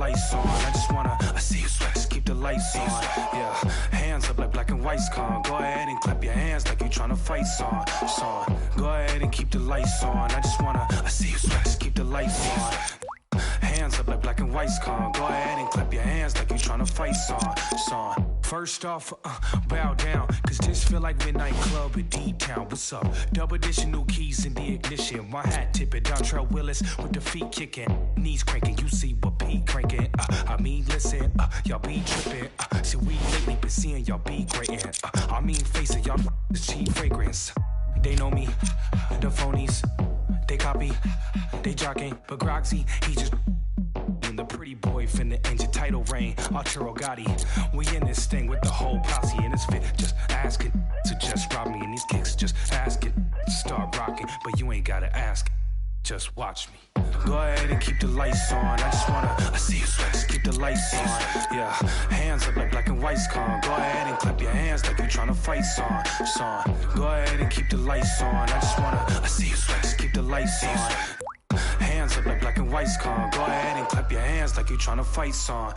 lights on. I just wanna, I see you sweat, just keep the lights on. Yeah, hands up like black and white's con. Go ahead and clap your hands like you tryna fight son. Go ahead and keep the lights on. I just wanna, I see you sweat, just keep the lights on. Hands up like black and white's con. Go ahead and clap your hands like you tryna fight son. First off, bow down, cause this feel like midnight club in D-Town. What's up? Double edition, new keys in the ignition. My hat tipping down Trail Willis with the feet kicking. Knees cranking, you see what P cranking. I mean, listen, y'all be tripping. See, we lately been seeing y'all be grating. I mean, face it, y'all is cheap fragrance. They know me, the phonies. They copy, they jocking. But Groxy, he just the pretty boy finna engine title reign. Arturo Gotti, we in this thing with the whole posse. And it's fit, just asking to just rob me. And these kicks just asking to start rocking. But you ain't gotta ask, just watch me. Go ahead and keep the lights on. I just wanna, I see you sweat, just keep the lights on. Yeah, hands up like black and white's con. Go ahead and clap your hands like you tryna fight son. Go ahead and keep the lights on. I just wanna, I see you sweat, just keep the lights on. Hands up like black and white's con. Go ahead and clap your hands like you tryna fight son.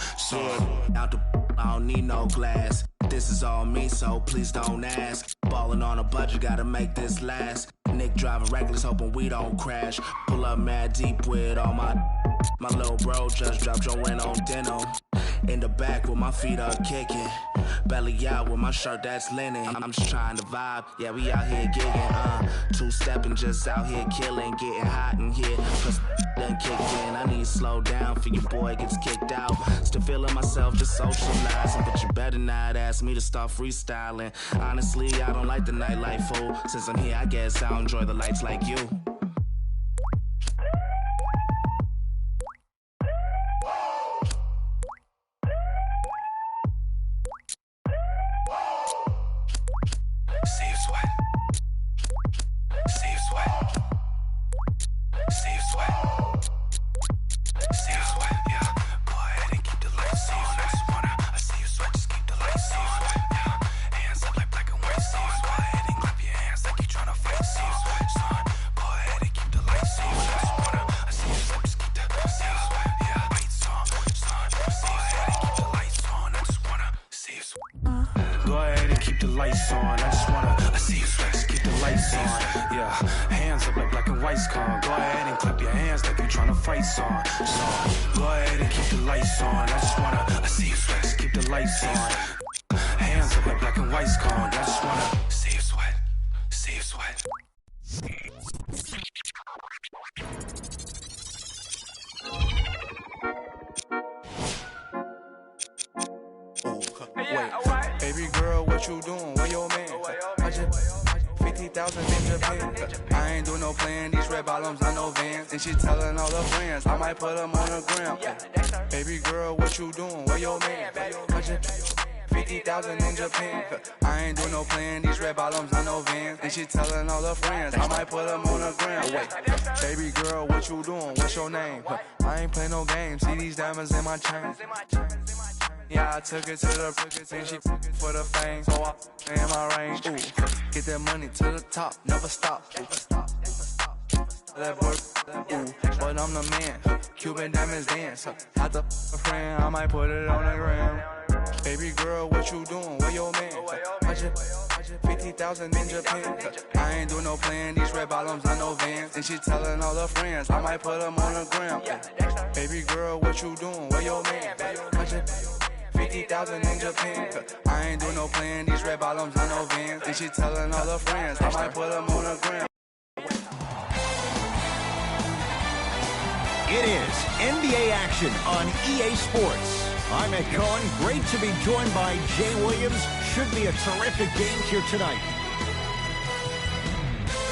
Out the I don't need no glass. This is all me, so please don't ask. Ballin' on a budget, gotta make this last. Nick driving reckless, hoping we don't crash. Pull up mad deep with all my little bro just dropped your rent on denim. In the back with my feet up kicking. Belly out with my shirt that's linen. I'm just trying to vibe, yeah, we out here gigging. Two-stepping, just out here killing. Getting hot in here, plus done kicked in. I need to slow down for your boy gets kicked out. Still feeling myself, just socializing. But you better not ask me to start freestyling. Honestly, I don't like the nightlife, fool. Since I'm here, I guess I'll enjoy the lights like you. Baby girl, what you doing? Where your man? I just 50,000 in Japan. I ain't doing no plan. These red bottoms, I know Vans. And she telling all her friends I might put them on the gram. Baby girl, what you doing? Where your man? I just 50,000 in Japan. I ain't doing no plan. These red bottoms, I know Vans. And she telling all her friends I might put them on the gram. Wait, baby girl, what you doing? What's your name? I ain't playing no games. See these diamonds in my chain. Yeah, I took it to the and she for the fame. So I in my range. Ooh, get that money to the top, never stop. That work, ooh, but I'm the man. Cuban diamonds dance. Had a friend, I might put it on the gram. Baby girl, what you doing? Where your man? I just 50,000 in Japan. I ain't doing no plan. These red bottoms, I know Vans. And she telling all her friends I might put them on the gram. Baby girl, what you doing? Where your man? I just 50,000 in Japan. I ain't doing no plan. These red bottoms, I know Vans. And she telling all her friends I might put them on the gram. It is NBA action on EA Sports. I'm Ed Cohen. Great to be joined by Jay Williams. Should be a terrific game here tonight.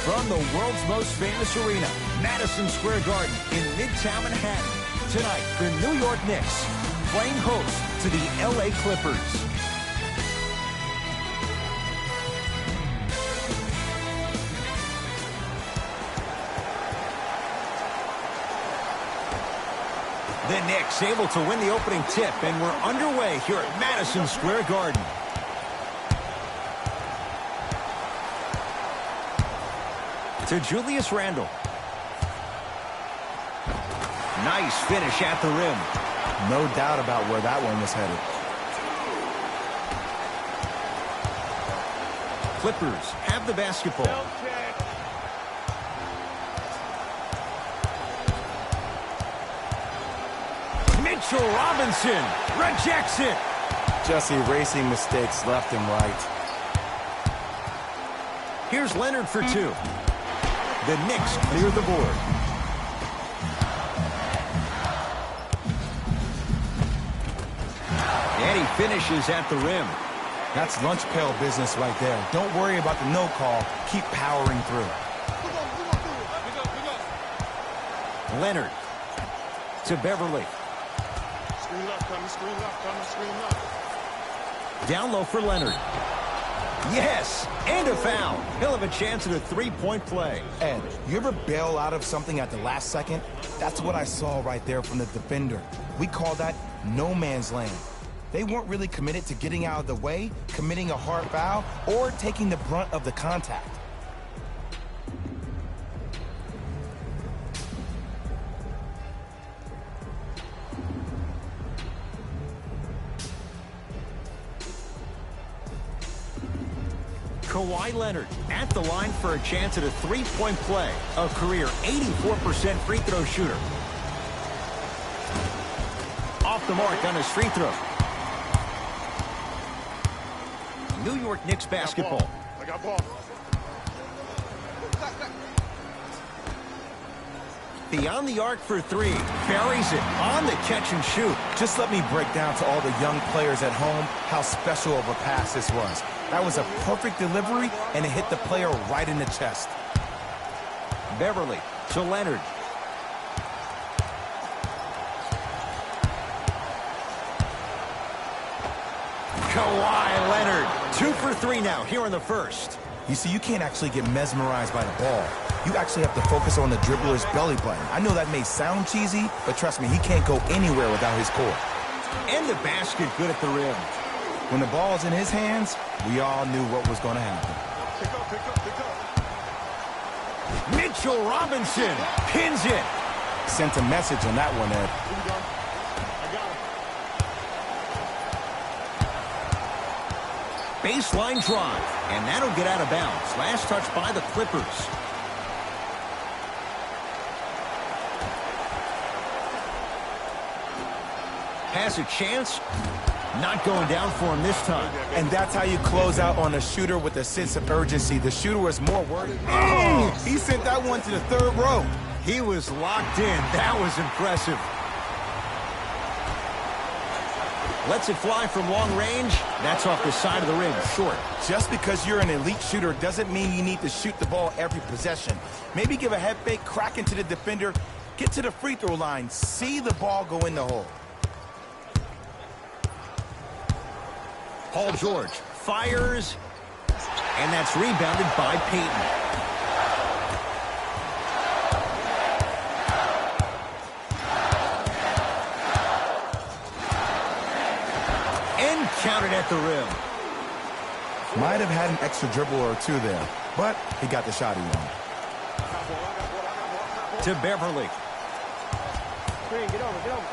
From the world's most famous arena, Madison Square Garden in Midtown Manhattan. Tonight, the New York Knicks playing host to the LA Clippers. The Knicks able to win the opening tip, and we're underway here at Madison Square Garden. To Julius Randle. Nice finish at the rim. No doubt about where that one was headed. Clippers have the basketball. Mitchell Robinson rejects it. Just erasing mistakes left and right. Here's Leonard for two. The Knicks clear the board. And he finishes at the rim. That's lunch pail business right there. Don't worry about the no call. Keep powering through. Leonard to Beverly. Screen left, coming, screen left, coming, screen left. Down low for Leonard. Yes, and a foul. He'll have a chance at a three-point play. Ed, you ever bail out of something at the last second? That's what I saw right there from the defender. We call that no man's land. They weren't really committed to getting out of the way, committing a hard foul, or taking the brunt of the contact. Kawhi Leonard at the line for a chance at a three-point play. A career 84% free throw shooter. Off the mark on his free throw. New York Knicks basketball. I got ball. Beyond the arc for three. Buries it on the catch and shoot. Just let me break down to all the young players at home how special of a pass this was. That was a perfect delivery, and it hit the player right in the chest. Beverly to Leonard. Kawhi Leonard. 2 for 3 now here in the first. You see, you can't actually get mesmerized by the ball. You actually have to focus on the dribbler's belly button. I know that may sound cheesy, but trust me, he can't go anywhere without his core. And the basket good at the rim. When the ball's in his hands, we all knew what was going to happen. Pick up, pick up, pick up. Mitchell Robinson pins it. Sent a message on that one, Ed. Here we go. I got him. Baseline drive, and that'll get out of bounds. Last touch by the Clippers. Has a chance. Not going down for him this time. And that's how you close out on a shooter with a sense of urgency. The shooter was more worried. Oh, he sent that one to the third row. He was locked in. That was impressive. Lets it fly from long range. That's off the side of the rim, short. Just because you're an elite shooter doesn't mean you need to shoot the ball every possession. Maybe give a head fake, crack into the defender, get to the free throw line, see the ball go in the hole. Paul George fires, and that's rebounded by Payton. And counted at the rim. Might have had an extra dribble or two there, but he got the shot he wanted. To Beverly. Get over, get over.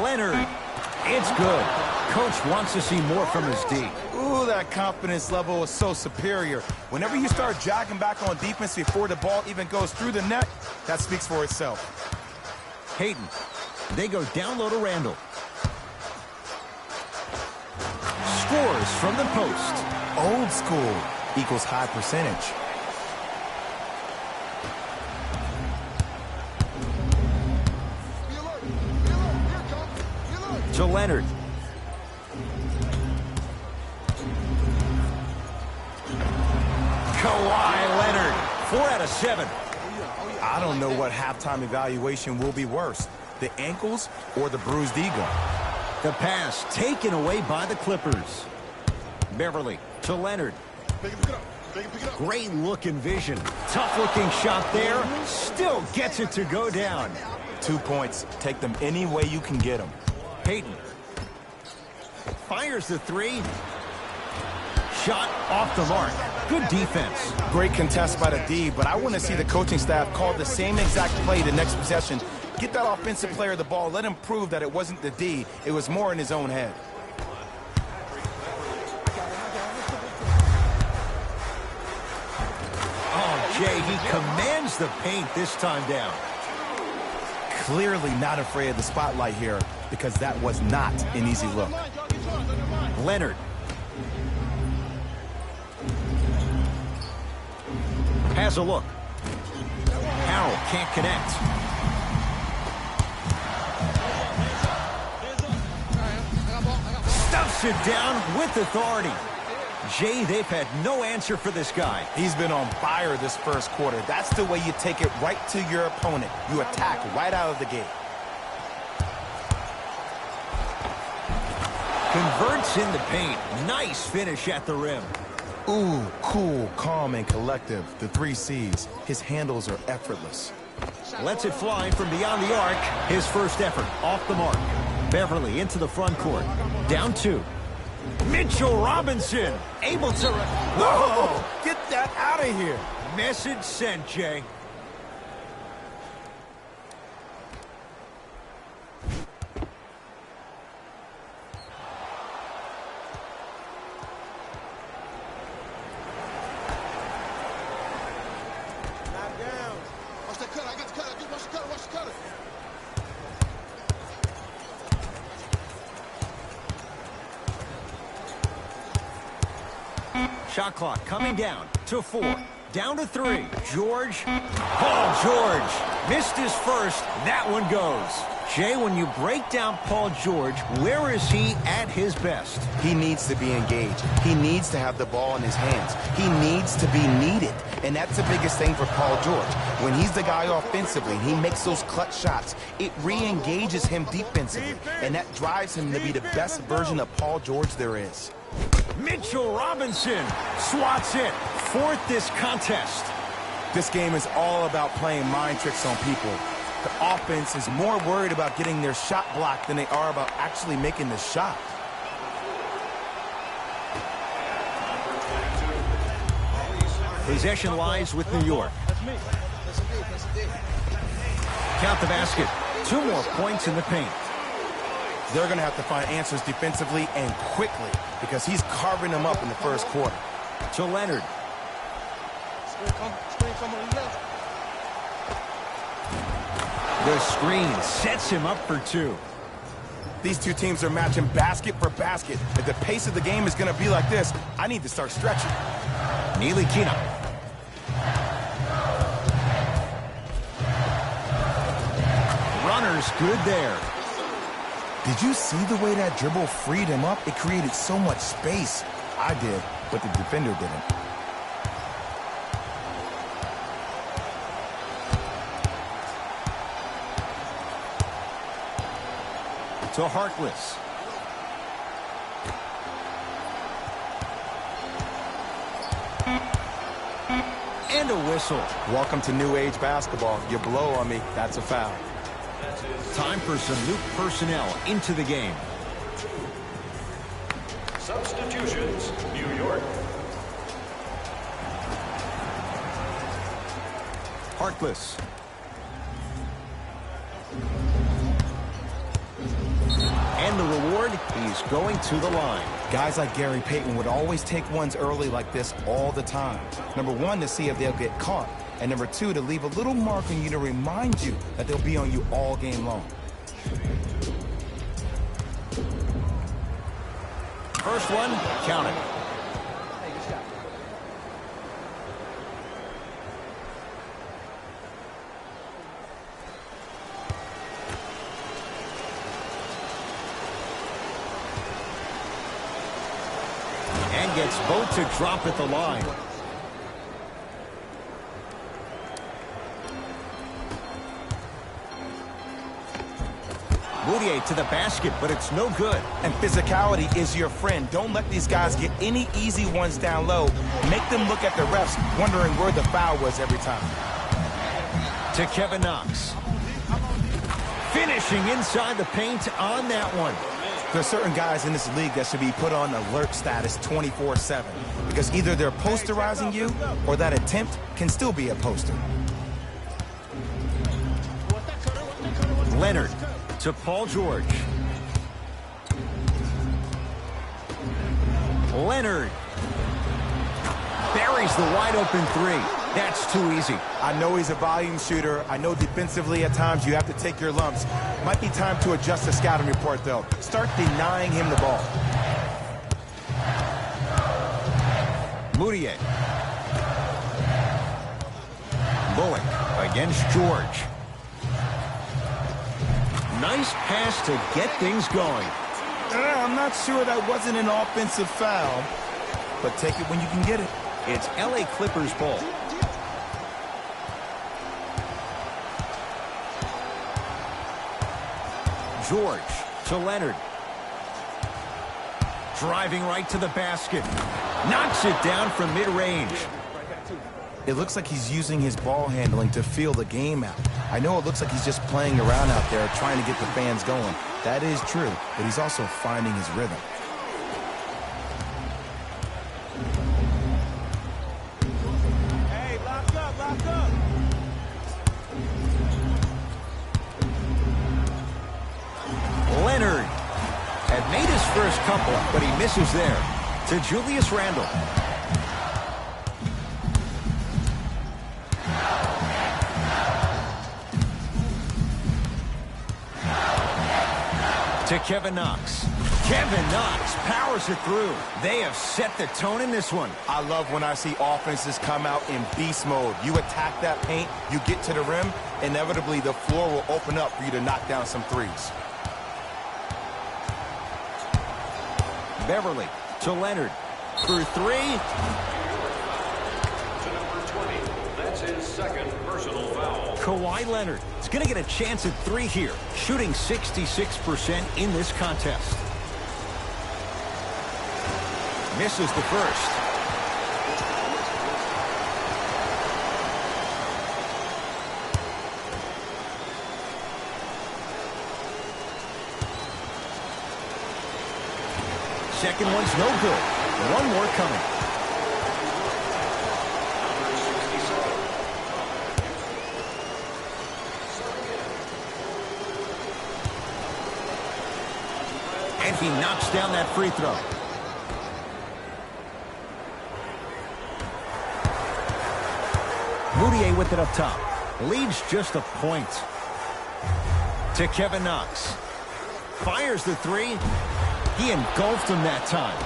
Leonard. It's good. Coach wants to see more from his D. Ooh, that confidence level is so superior. Whenever you start jogging back on defense before the ball even goes through the net, that speaks for itself. Payton. They go down low to Randall. Scores from the post. Old school equals high percentage. To Leonard. Kawhi Leonard. 4 out of 7. I don't know what halftime evaluation will be worse, the ankles or the bruised ego. The pass taken away by the Clippers. Beverly to Leonard. Great looking vision. Tough looking shot there. Still gets it to go down. 2 points. Take them any way you can get them. Payton fires the three. shot off the mark. Good defense. Great contest by the D, but I want to see the coaching staff call the same exact play the next possession. Get that offensive player the ball. Let him prove that it wasn't the D. It was more in his own head. Oh, Jay, he commands the paint this time down. Clearly not afraid of the spotlight here because that was not an easy look. Leonard. Has a look. Harrell can't connect. Stuffs it down with authority. Jay, they've had no answer for this guy. He's been on fire this first quarter. That's the way you take it right to your opponent. You attack right out of the gate. Converts in the paint. Nice finish at the rim. Ooh, cool, calm, and collective. The 3 C's. His handles are effortless. Lets it fly from beyond the arc. His first effort off the mark. Beverly into the front court. Down 2. Mitchell Robinson able to... Whoa! Get that out of here! Message sent, Jay. Shot clock coming down to 4. Down to 3. George. Paul George missed his first. That one goes. Jay, when you break down Paul George, where is he at his best? He needs to be engaged. He needs to have the ball in his hands. He needs to be needed. And that's the biggest thing for Paul George. When he's the guy offensively and he makes those clutch shots, it re-engages him defensively. And that drives him to be the best version of Paul George there is. Mitchell Robinson swats it. 4th this contest. This game is all about playing mind tricks on people. The offense is more worried about getting their shot blocked than they are about actually making the shot. Possession lies with New York. Count the basket. 2 more points in the paint. They're going to have to find answers defensively and quickly because he's carving them up in the first quarter. To Leonard. The screen sets him up for 2. These 2 teams are matching basket for basket. If the pace of the game is going to be like this, I need to start stretching. Neely Kina. Runner's good there. Did you see the way that dribble freed him up? It created so much space. I did, but the defender didn't. To Harkless. And a whistle. Welcome to new age basketball. You blow on me, that's a foul. Time for some new personnel into the game. Substitutions, New York. Harkless. And the reward, he's going to the line. Guys like Gary Payton would always take ones early like this all the time. Number 1, to see if they'll get caught. And number 2, to leave a little mark on you to remind you that they'll be on you all game long. First one, count it. And gets both to drop at the line. Moutier to the basket, but it's no good. And physicality is your friend. Don't let these guys get any easy ones down low. Make them look at the refs, wondering where the foul was every time. To Kevin Knox. Finishing inside the paint on that one. There's certain guys in this league that should be put on alert status 24/7 because either they're posterizing you or that attempt can still be a poster. Leonard to Paul George. Leonard buries the wide open three. That's too easy. I know he's a volume shooter. I know defensively at times you have to take your lumps. Might be time to adjust the scouting report, though. Start denying him the ball. Moutier. Bullock against George. Nice pass to get things going. I'm not sure that wasn't an offensive foul, but take it when you can get it. It's LA Clippers ball. George to Leonard. Driving right to the basket. Knocks it down from mid-range. It looks like he's using his ball handling to feel the game out. I know it looks like he's just playing around out there trying to get the fans going. That is true, but he's also finding his rhythm. Hey, lock up, lock up. Leonard had made his first couple, but he misses there. To Julius Randle. To Kevin Knox. Kevin Knox powers it through. They have set the tone in this one. I love when I see offenses come out in beast mode. You attack that paint, you get to the rim, inevitably the floor will open up for you to knock down some threes. Beverly to Leonard. Through three. To number 20. That's his second personal foul. Kawhi Leonard is going to get a chance at three here, shooting 66% in this contest. Misses the first. Second one's no good. One more coming. And he knocks down that free throw. Moutier with it up top. Leads just a point. To Kevin Knox. Fires the three. He engulfed him that time.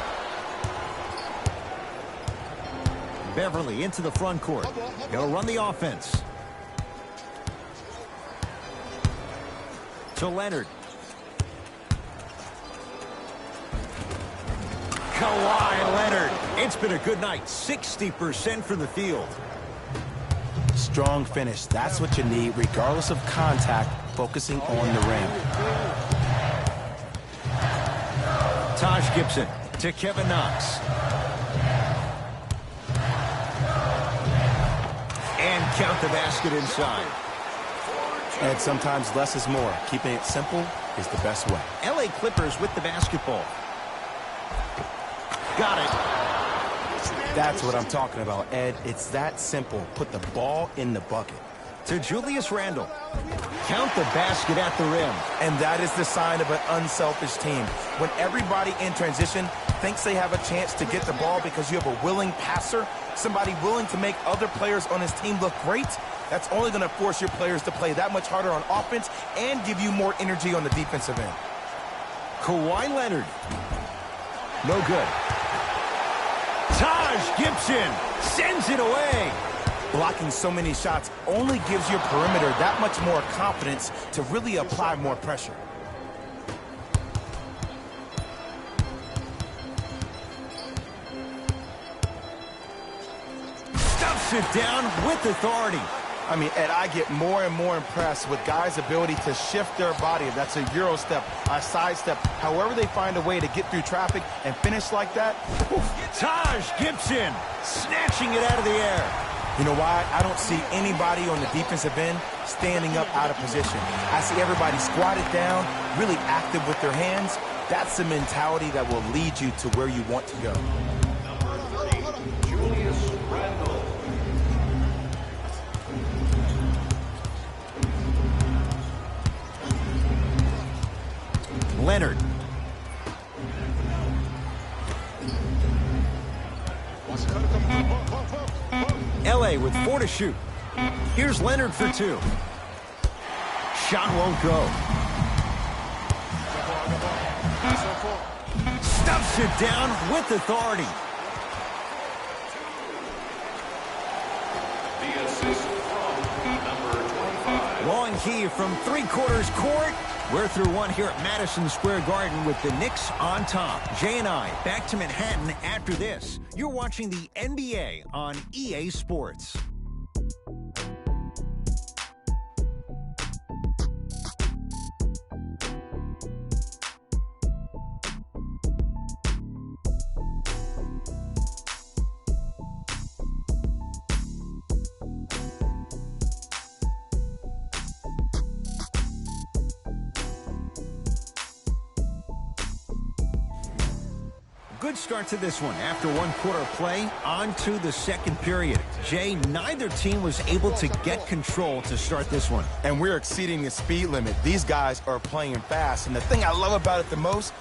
Beverly into the front court. He'll run the offense. To Leonard. Kawhi Leonard. It's been a good night. 60% from the field. Strong finish. That's what you need, regardless of contact, focusing on the rim. Taj Gibson to Kevin Knox. And count the basket inside. And sometimes less is more. Keeping it simple is the best way. LA Clippers with the basketball. Got it. That's what I'm talking about, Ed. It's that simple. Put the ball in the bucket. To Julius Randle. Count the basket at the rim. And that is the sign of an unselfish team. When everybody in transition thinks they have a chance to get the ball because you have a willing passer, somebody willing to make other players on his team look great, that's only going to force your players to play that much harder on offense and give you more energy on the defensive end. Kawhi Leonard. No good. Taj Gibson sends it away. Blocking so many shots only gives your perimeter that much more confidence to really apply more pressure. Stuffs it down with authority. I mean, Ed, I get more and more impressed with guys' ability to shift their body. If that's a Euro step, a side step, however they find a way to get through traffic and finish like that. Oof. Taj Gibson snatching it out of the air. You know why? I don't see anybody on the defensive end standing up out of position. I see everybody squatted down, really active with their hands. That's the mentality that will lead you to where you want to go. Number 30, Julius Randle. Leonard. LA with 4 to shoot. Here's Leonard for 2. Shot won't go. Stuffs it down with authority. The assist from number 25. Long key from 3/4 court. We're through one here at Madison Square Garden with the Knicks on top. Jay and I back to Manhattan after this. You're watching the NBA on EA Sports. Good start to this one. After 1 quarter of play, on to the second period. Jay, neither team was able to get control to start this one. And we're exceeding the speed limit. These guys are playing fast. And the thing I love about it the most,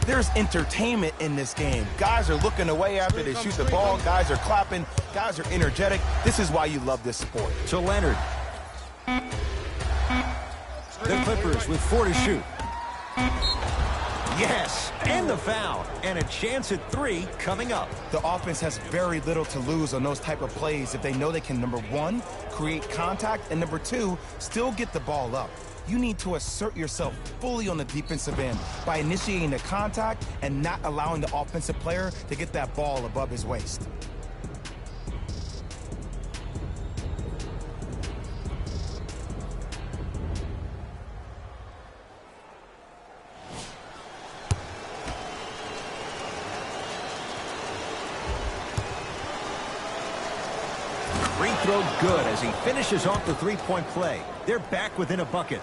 there's entertainment in this game. Guys are looking away after they shoot the ball. Guys are clapping. Guys are energetic. This is why you love this sport. To Leonard. The Clippers with 4 to shoot. Yes, and the foul, and a chance at 3 coming up. The offense has very little to lose on those type of plays if they know they can, number 1, create contact, and number 2, still get the ball up. You need to assert yourself fully on the defensive end by initiating the contact and not allowing the offensive player to get that ball above his waist. Free throw good as he finishes off the three-point play. They're back within a bucket.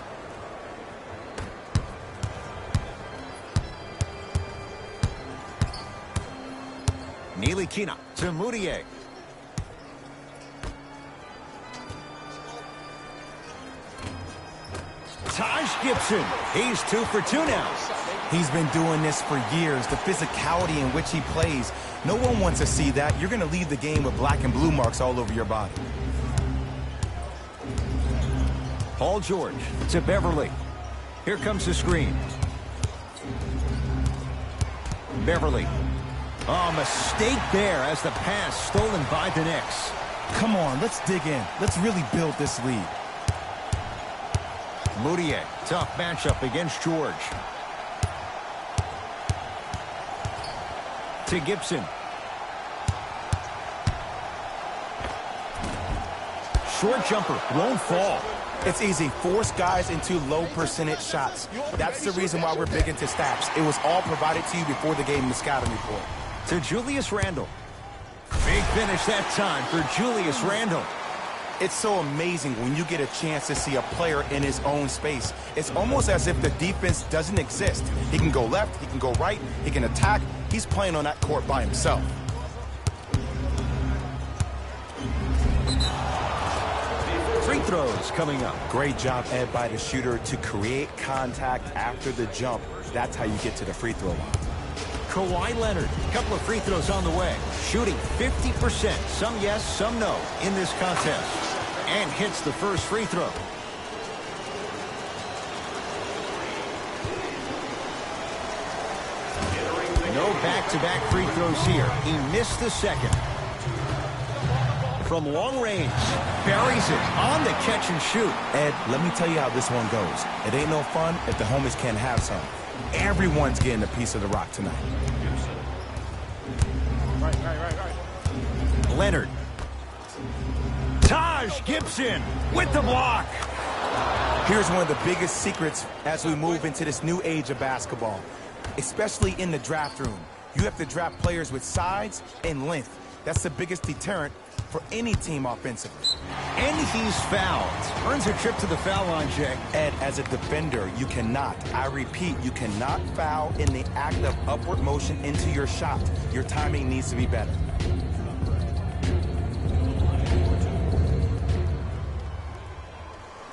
Nilikina to Moutier. Taj Gibson. He's 2 for 2 now. He's been doing this for years. The physicality in which he plays, no one wants to see that. You're going to leave the game with black and blue marks all over your body. Paul George to Beverly. Here comes the screen. Beverly. Oh, mistake there as the pass stolen by the Knicks. Come on, let's dig in. Let's really build this lead. Moutier, tough matchup against George. To Gibson. Short jumper, won't fall. It's easy. Force guys into low percentage shots. That's the reason why we're big into stats. It was all provided to you before the game in the scouting report. To Julius Randle. Big finish that time for Julius Randle. It's so amazing when you get a chance to see a player in his own space. It's almost as if the defense doesn't exist. He can go left, he can go right, he can attack. He's playing on that court by himself. Free throws coming up. Great job, Ed, by the shooter to create contact after the jump. That's how you get to the free throw line. Kawhi Leonard, a couple of free throws on the way. Shooting 50%, some yes, some no in this contest. And hits the first free throw. No back-to-back free throws here. He missed the second. From long range, buries it on the catch and shoot. Ed, let me tell you how this one goes. It ain't no fun if the homies can't have some. Everyone's getting a piece of the rock tonight. Right. Leonard. Taj Gibson with the block. Here's one of the biggest secrets as we move into this new age of basketball, especially in the draft room. You have to draft players with size and length. That's the biggest deterrent for any team offensively. And he's fouled. Earns a trip to the foul line, Jay. Ed, as a defender, you cannot, I repeat, you cannot foul in the act of upward motion into your shot. Your timing needs to be better.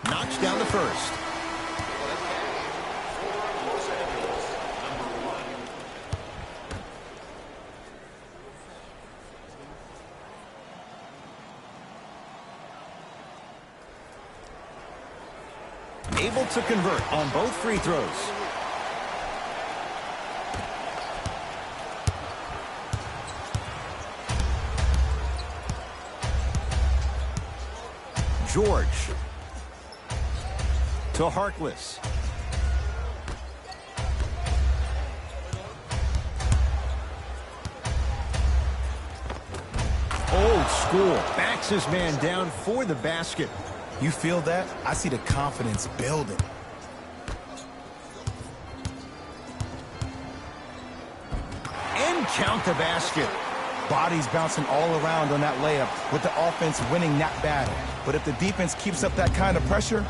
Knocks down the first. Able to convert on both free throws. George to Harkless. Old school. Backs his man down for the basket. You feel that? I see the confidence building. And count the basket. Bodies bouncing all around on that layup with the offense winning that battle. But if the defense keeps up that kind of pressure,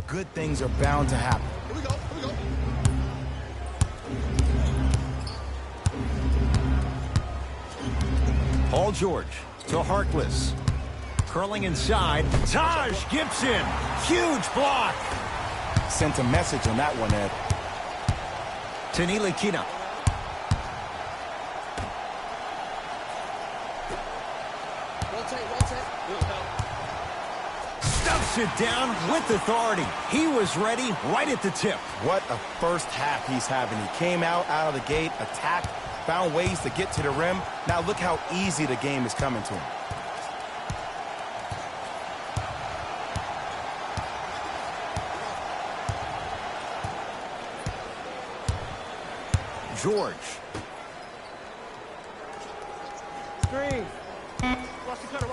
good things are bound to happen. Here we go. Paul George to Harkless. Curling inside. Taj Gibson. Huge block. Sent a message on that one, Ed. To Nilikina. Stuffs it down with authority. He was ready right at the tip. What a first half he's having. He came out of the gate, attacked, found ways to get to the rim. Now look how easy the game is coming to him. George. Screen.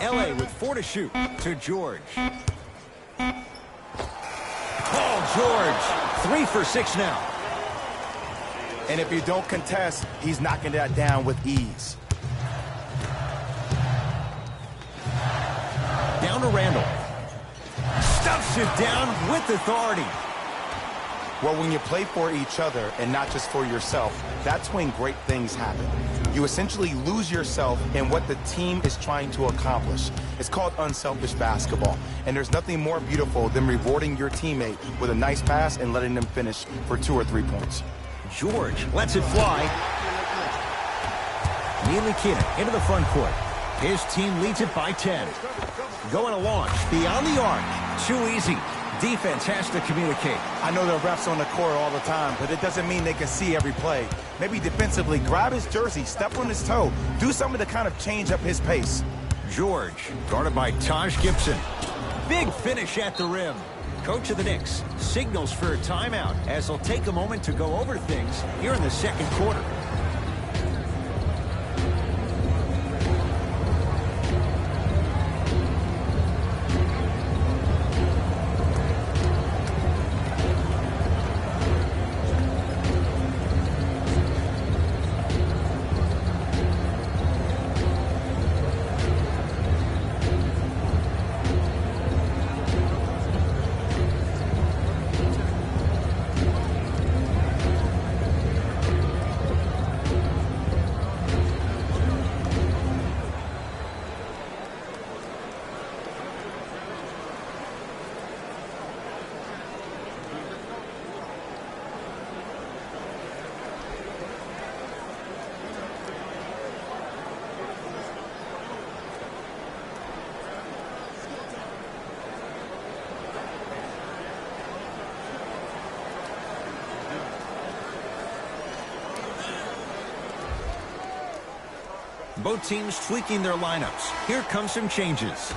LA with 4 to shoot. To George. Paul George. 3 for 6 now. And if you don't contest, he's knocking that down with ease. Down to Randall. Stuffs it down with authority. Well, when you play for each other and not just for yourself, that's when great things happen. You essentially lose yourself in what the team is trying to accomplish. It's called unselfish basketball. And there's nothing more beautiful than rewarding your teammate with a nice pass and letting them finish for 2 or 3 points. George lets it fly. Nilikina into the front court. His team leads it by 10. Going to launch beyond the arc. Too easy. Defense has to communicate. I know there are refs on the court all the time, but it doesn't mean they can see every play. Maybe defensively, grab his jersey, step on his toe, do something to kind of change up his pace. George, guarded by Taj Gibson. Big finish at the rim. Coach of the Knicks signals for a timeout as he'll take a moment to go over things here in the second quarter. Both teams tweaking their lineups. Here come some changes.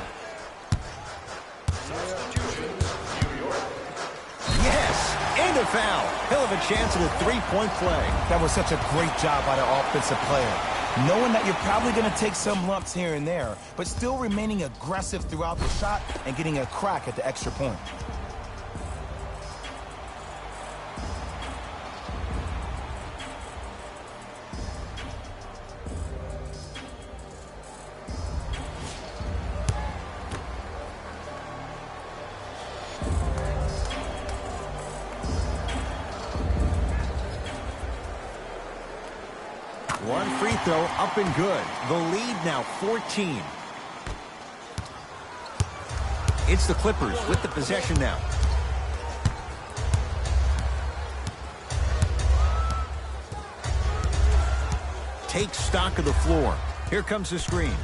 Yes, and a foul. He'll have a chance at a three-point play. That was such a great job by the offensive player. Knowing that you're probably going to take some lumps here and there, but still remaining aggressive throughout the shot and getting a crack at the extra point. One free throw up and good. The lead now 14. It's the Clippers with the possession now. Take stock of the floor. Here comes the screen.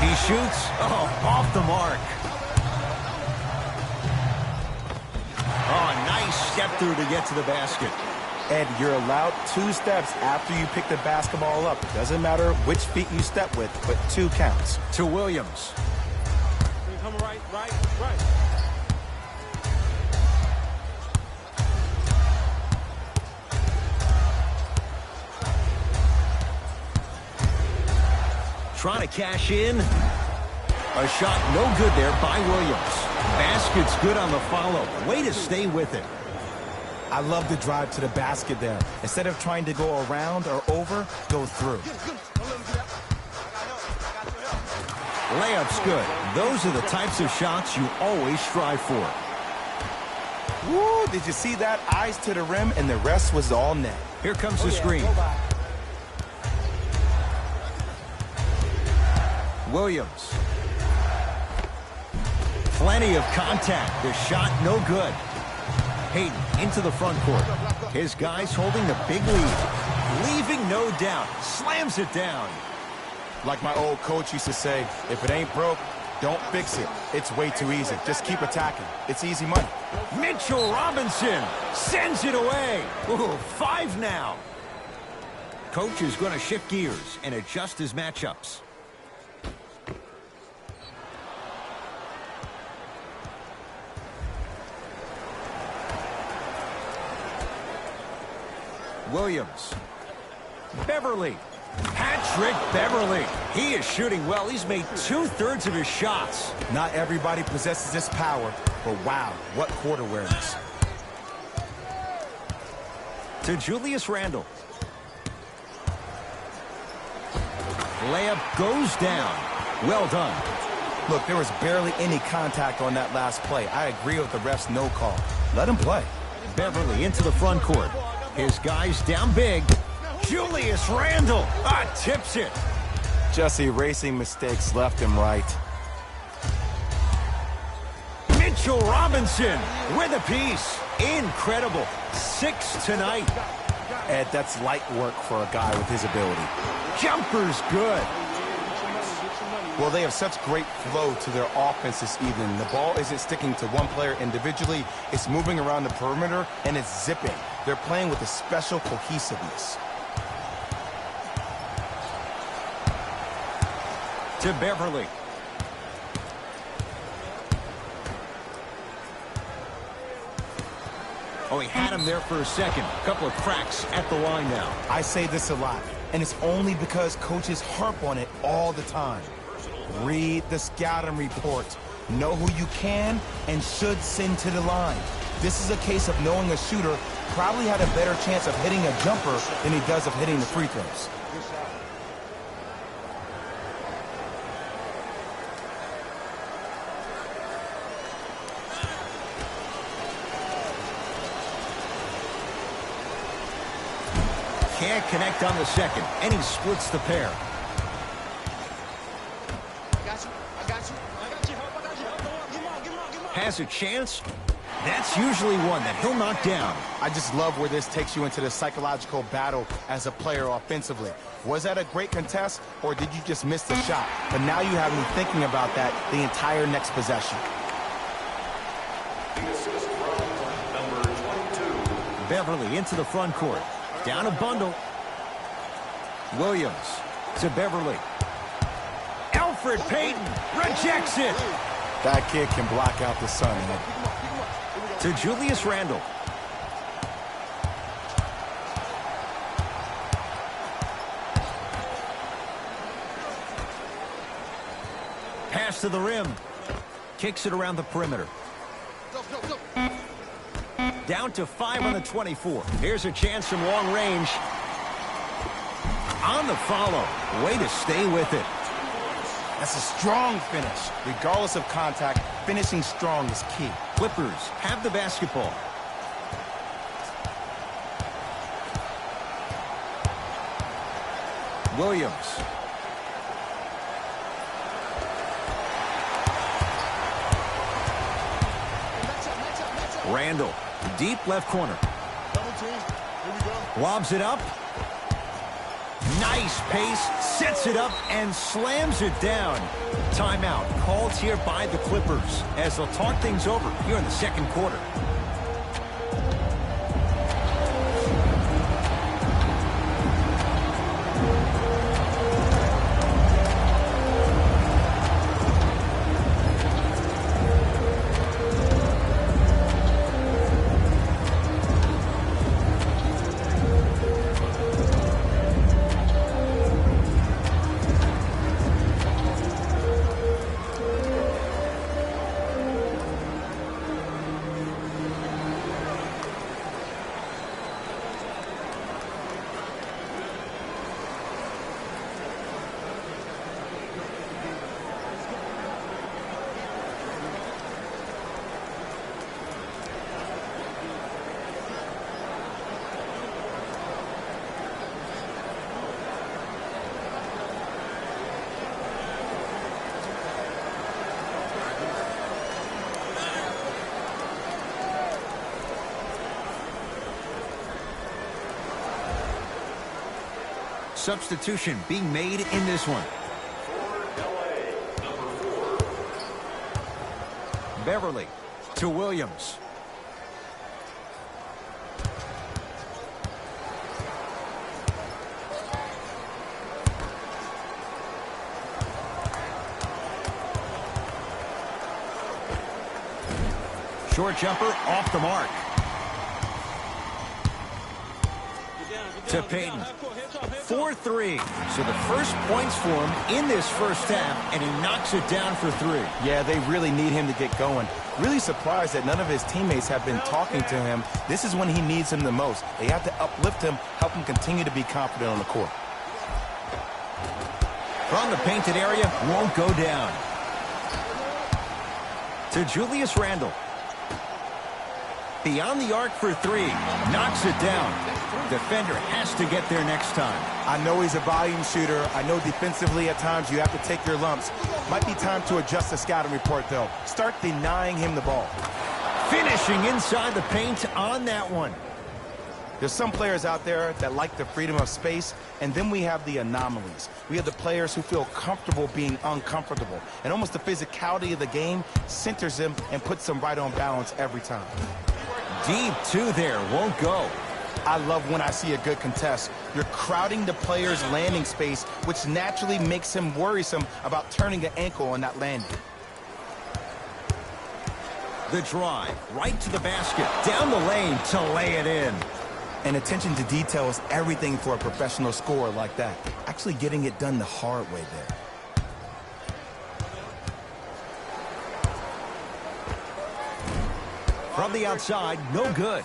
He shoots. Oh, off the mark. Oh, nice step through to get to the basket. Ed, you're allowed 2 steps after you pick the basketball up. It doesn't matter which feet you step with, but 2 counts. To Williams. Come right. Trying to cash in. A shot no good there by Williams. Basket's good on the follow. Way to stay with it. I love the drive to the basket there. Instead of trying to go around or over, go through. Layup's good. Those are the types of shots you always strive for. Woo, did you see that? Eyes to the rim, and the rest was all net. Here comes the screen. Williams. Plenty of contact. The shot no good. Hayden into the front court. His guys holding the big lead. Leaving no doubt. Slams it down. Like my old coach used to say, if it ain't broke, don't fix it. It's way too easy. Just keep attacking. It's easy money. Mitchell Robinson sends it away. Ooh, 5 now. Coach is going to shift gears and adjust his matchups. Williams. Beverly. Patrick Beverly. He is shooting well. He's made 2/3 of his shots. Not everybody possesses this power, but wow, what court awareness. To Julius Randle. Layup goes down. Well done. Look, there was barely any contact on that last play. I agree with the ref's no call. Let him play. Beverly into the front court. His guys down big. Julius Randle tips it. Just erasing mistakes left and right. Mitchell Robinson with a piece. Incredible. 6 tonight. Ed, that's light work for a guy with his ability. Jumper's good. Well, they have such great flow to their offense this evening. The ball isn't sticking to one player individually. It's moving around the perimeter, and it's zipping. They're playing with a special cohesiveness. To Beverly. Oh, he had him there for a second. A couple of cracks at the line now. I say this a lot, and it's only because coaches harp on it all the time. Read the scouting report. Know who you can and should send to the line. This is a case of knowing a shooter probably had a better chance of hitting a jumper than he does of hitting the free throws. Can't connect on the second, and he splits the pair. Has a chance. That's usually one that he'll knock down. I just love where this takes you into the psychological battle as a player offensively. Was that a great contest, or did you just miss the shot? But now you have me thinking about that the entire next possession. Number 22. Beverly into the front court. Down a bundle. Williams to Beverly. Alfred Payton rejects it. That kid can block out the sun. To Julius Randle. Pass to the rim. Kicks it around the perimeter. Down to 5 on the 24. Here's a chance from long range. On the follow. Way to stay with it. That's a strong finish. Regardless of contact, finishing strong is key. Clippers have the basketball. Williams. Randall, deep left corner. Lobs it up. Nice pace, sets it up, and slams it down. Timeout called here by the Clippers as they'll talk things over here in the second quarter. Substitution being made in this one. Beverly to Williams. Short jumper off the mark. To Payton. 4-3. So the first points for him in this first half, and he knocks it down for 3. Yeah, they really need him to get going. Really surprised that none of his teammates have been talking to him. This is when he needs him the most. They have to uplift him, help him continue to be confident on the court. From the painted area, won't go down. To Julius Randle. Beyond the arc for 3. Knocks it down. Defender has to get there next time. I know he's a volume shooter. I know defensively at times you have to take your lumps. Might be time to adjust the scouting report, though. Start denying him the ball. Finishing inside the paint on that one. There's some players out there that like the freedom of space, and then we have the anomalies. We have the players who feel comfortable being uncomfortable, and almost the physicality of the game centers them and puts them right on balance every time. Deep 2 there, won't go. I love when I see a good contest. You're crowding the player's landing space, which naturally makes him worrisome about turning an ankle on that landing. The drive, right to the basket, down the lane to lay it in. And attention to detail is everything for a professional scorer like that. Actually getting it done the hard way there. From the outside, no good.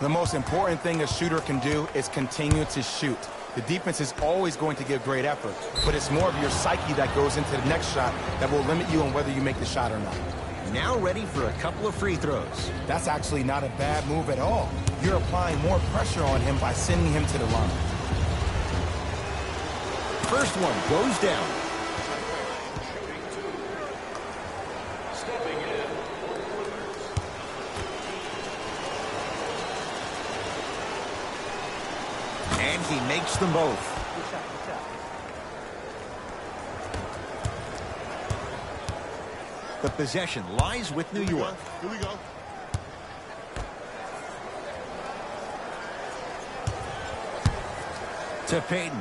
The most important thing a shooter can do is continue to shoot. The defense is always going to give great effort, but it's more of your psyche that goes into the next shot that will limit you on whether you make the shot or not. Now ready for a couple of free throws. That's actually not a bad move at all. You're applying more pressure on him by sending him to the line. First one goes down. And he makes them both. The possession lies with New York. Here we go. To Payton.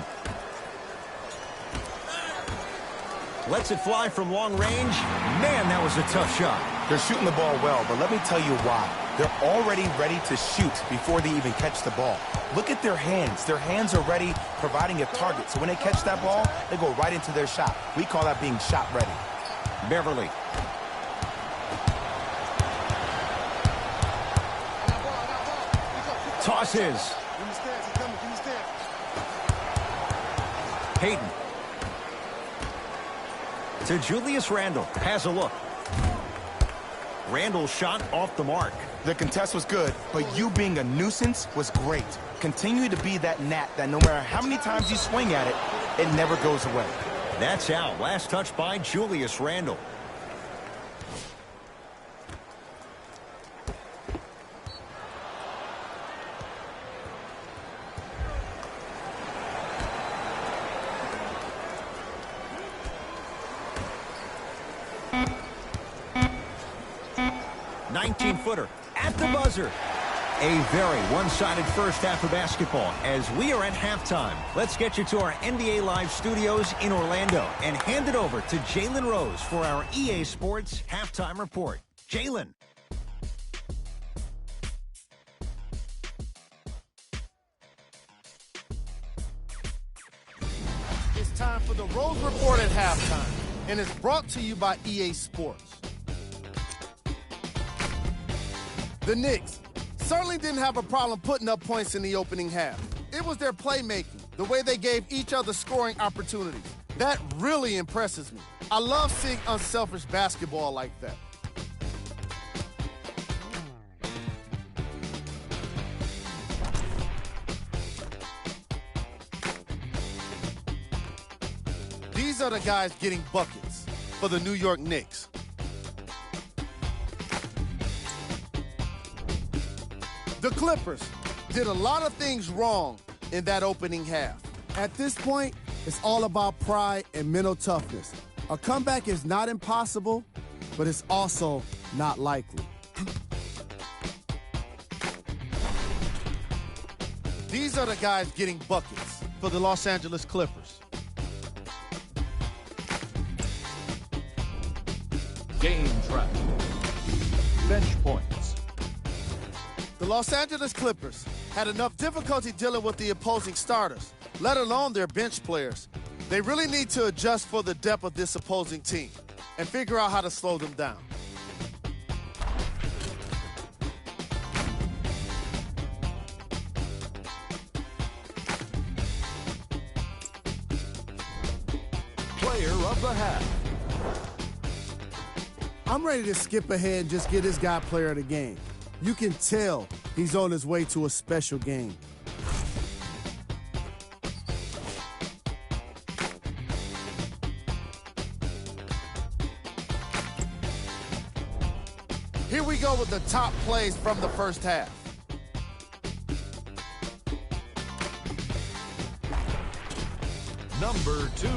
Lets it fly from long range. Man, that was a tough shot. They're shooting the ball well, but let me tell you why. They're already ready to shoot before they even catch the ball. Look at their hands. Their hands are ready, providing a target. So when they catch that ball, they go right into their shot. We call that being shot ready. Beverly. Tosses. Payton. To Julius Randle. Has a look. Randle's shot off the mark. The contest was good, but you being a nuisance was great. Continue to be that gnat that no matter how many times you swing at it, it never goes away. That's out. Last touch by Julius Randle. Footer at the buzzer. A very one-sided first half of basketball as we are at halftime. Let's get you to our NBA Live studios in Orlando and hand it over to Jalen Rose for our EA Sports Halftime Report. Jalen. It's time for the Rose Report at halftime, and it's brought to you by EA Sports. The Knicks certainly didn't have a problem putting up points in the opening half. It was their playmaking, the way they gave each other scoring opportunities. That really impresses me. I love seeing unselfish basketball like that. These are the guys getting buckets for the New York Knicks. The Clippers did a lot of things wrong in that opening half. At this point, it's all about pride and mental toughness. A comeback is not impossible, but it's also not likely. These are the guys getting buckets for the Los Angeles Clippers. Game trap. Bench points. The Los Angeles Clippers had enough difficulty dealing with the opposing starters, let alone their bench players. They really need to adjust for the depth of this opposing team and figure out how to slow them down. Player of the half. I'm ready to skip ahead and just get this guy player of the game. You can tell he's on his way to a special game. Here we go with the top plays from the first half. Number 2.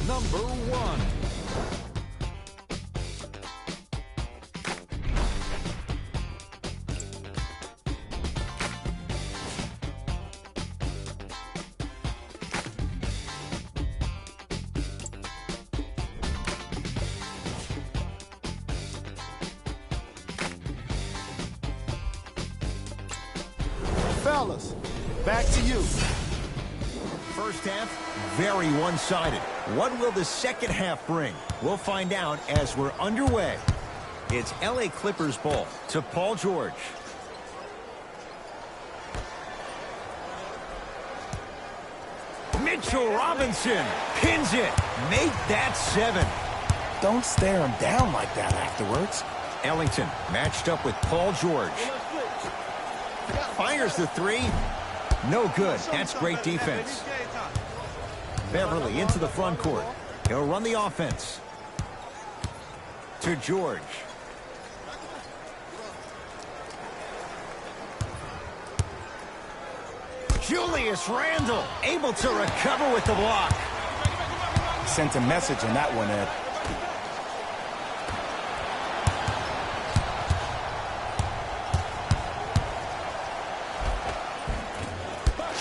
Number 1. Fellas, back to you. First half, very one-sided. What will the second half bring? We'll find out as we're underway. It's LA Clippers ball to Paul George. Mitchell Robinson pins it. Make that 7. Don't stare him down like that afterwards. Ellington matched up with Paul George. Fires the 3. No good. That's great defense. Beverly into the front court. He'll run the offense. To George. Julius Randle able to recover with the block. Sent a message on that one, Ed.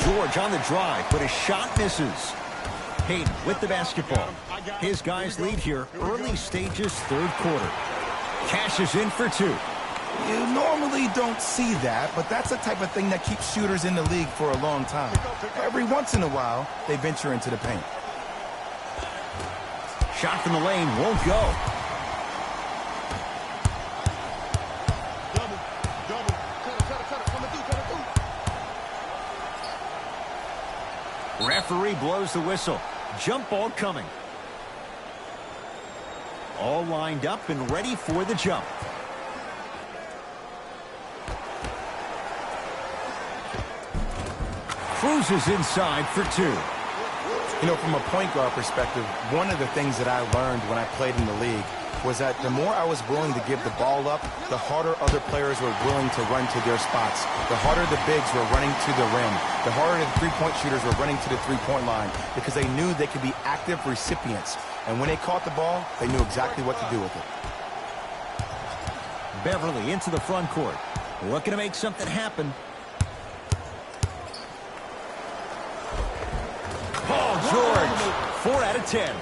George on the drive, but his shot misses. Hayden with the basketball. His guys lead here early stages, third quarter. Cashes in for 2. You normally don't see that, but that's the type of thing that keeps shooters in the league for a long time. Every once in a while, they venture into the paint. Shot from the lane won't go. Referee blows the whistle. Jump ball coming. All lined up and ready for the jump. cruises inside for 2. You know, from a point guard perspective, one of the things that I learned when I played in the league was that the more I was willing to give the ball up, the harder other players were willing to run to their spots. The harder the bigs were running to the rim. The harder the three-point shooters were running to the three-point line because they knew they could be active recipients. And when they caught the ball, they knew exactly what to do with it. Beverly into the front court. Looking to make something happen. Paul George, 4 out of 10.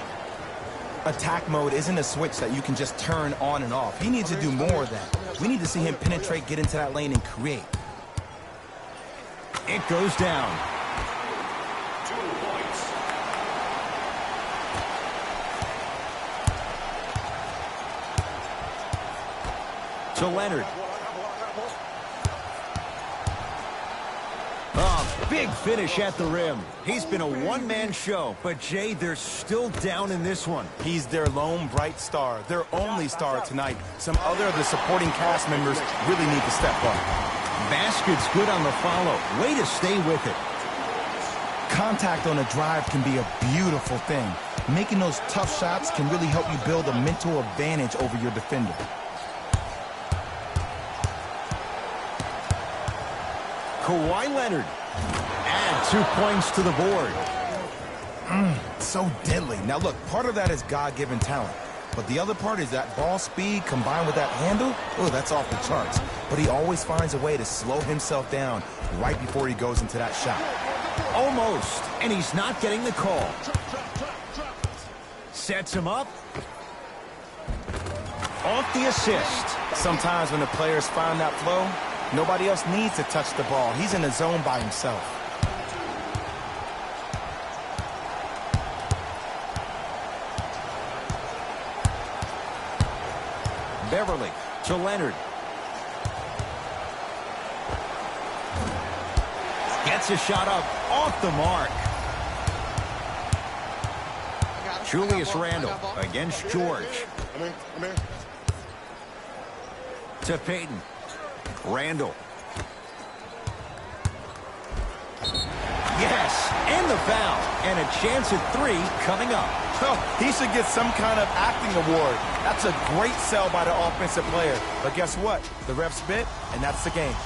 Attack mode isn't a switch that you can just turn on and off. He needs to do more of that. We need to see him penetrate, get into that lane, and create. It goes down. 2 points. To Leonard. Big finish at the rim. He's been a one-man show, but Jay, they're still down in this one. He's their lone bright star, their only star tonight. Some other of the supporting cast members really need to step up. Basket's good on the follow. Way to stay with it. Contact on a drive can be a beautiful thing. Making those tough shots can really help you build a mental advantage over your defender. Kawhi Leonard. Add 2 points to the board. So deadly. Now look, part of that is God-given talent. But the other part is that ball speed combined with that handle. Oh, that's off the charts. But he always finds a way to slow himself down right before he goes into that shot. Almost. And he's not getting the call. Sets him up. Off the assist. Sometimes when the players find that flow, nobody else needs to touch the ball. He's in the zone by himself. Beverly to Leonard. Gets a shot up off the mark. Julius Randle against George. To Payton. Randle. Yes, and the foul. And a chance at 3 coming up. Oh, he should get some kind of acting award. That's a great sell by the offensive player. But guess what? The ref spit, and that's the game.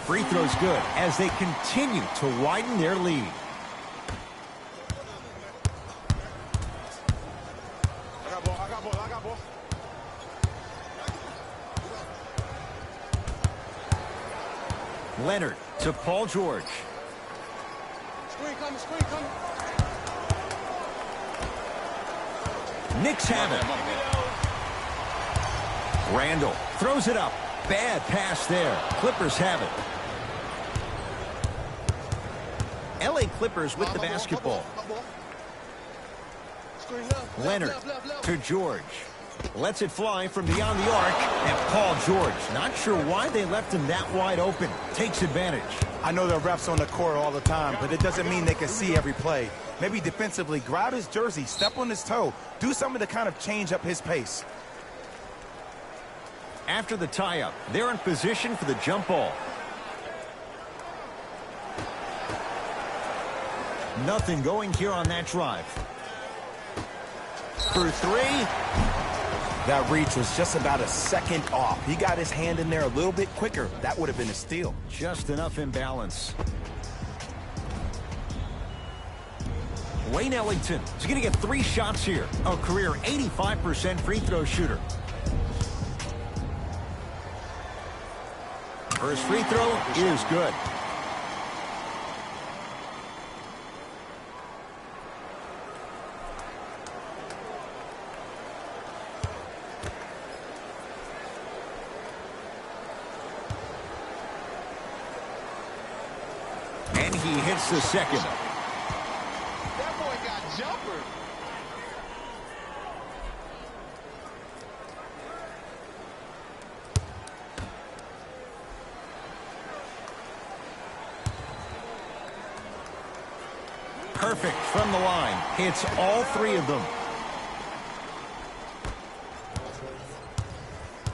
Free throw's good as they continue to widen their lead. Leonard to Paul George. Screen coming. Knicks have it. Randle throws it up. Bad pass there. Clippers have it. LA Clippers with the basketball. Leonard to George. Lets it fly from beyond the arc. And Paul George, not sure why they left him that wide open. Takes advantage. I know there are refs on the court all the time, but it doesn't mean they can see every play. Maybe defensively, grab his jersey, step on his toe, do something to kind of change up his pace. After the tie-up, they're in position for the jump ball. Nothing going here on that drive. For 3. That reach was just about a second off. He got his hand in there a little bit quicker. That would have been a steal. Just enough imbalance. Wayne Ellington is going to get 3 shots here. A career 85% free throw shooter. First free throw is good. And he hits the second. perfect from the line. Hits all three of them.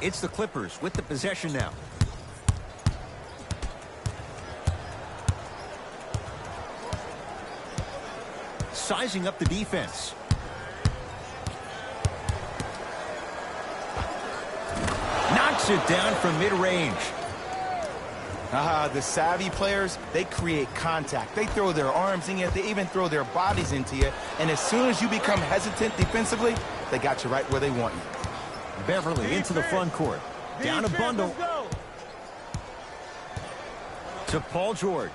It's the Clippers with the possession now. Sizing up the defense. Knocks it down from mid-range. The savvy players, they create contact. They throw their arms in you. They even throw their bodies into you. And as soon as you become hesitant defensively, they got you right where they want you. Beverly into the front court. Down a bundle. To Paul George.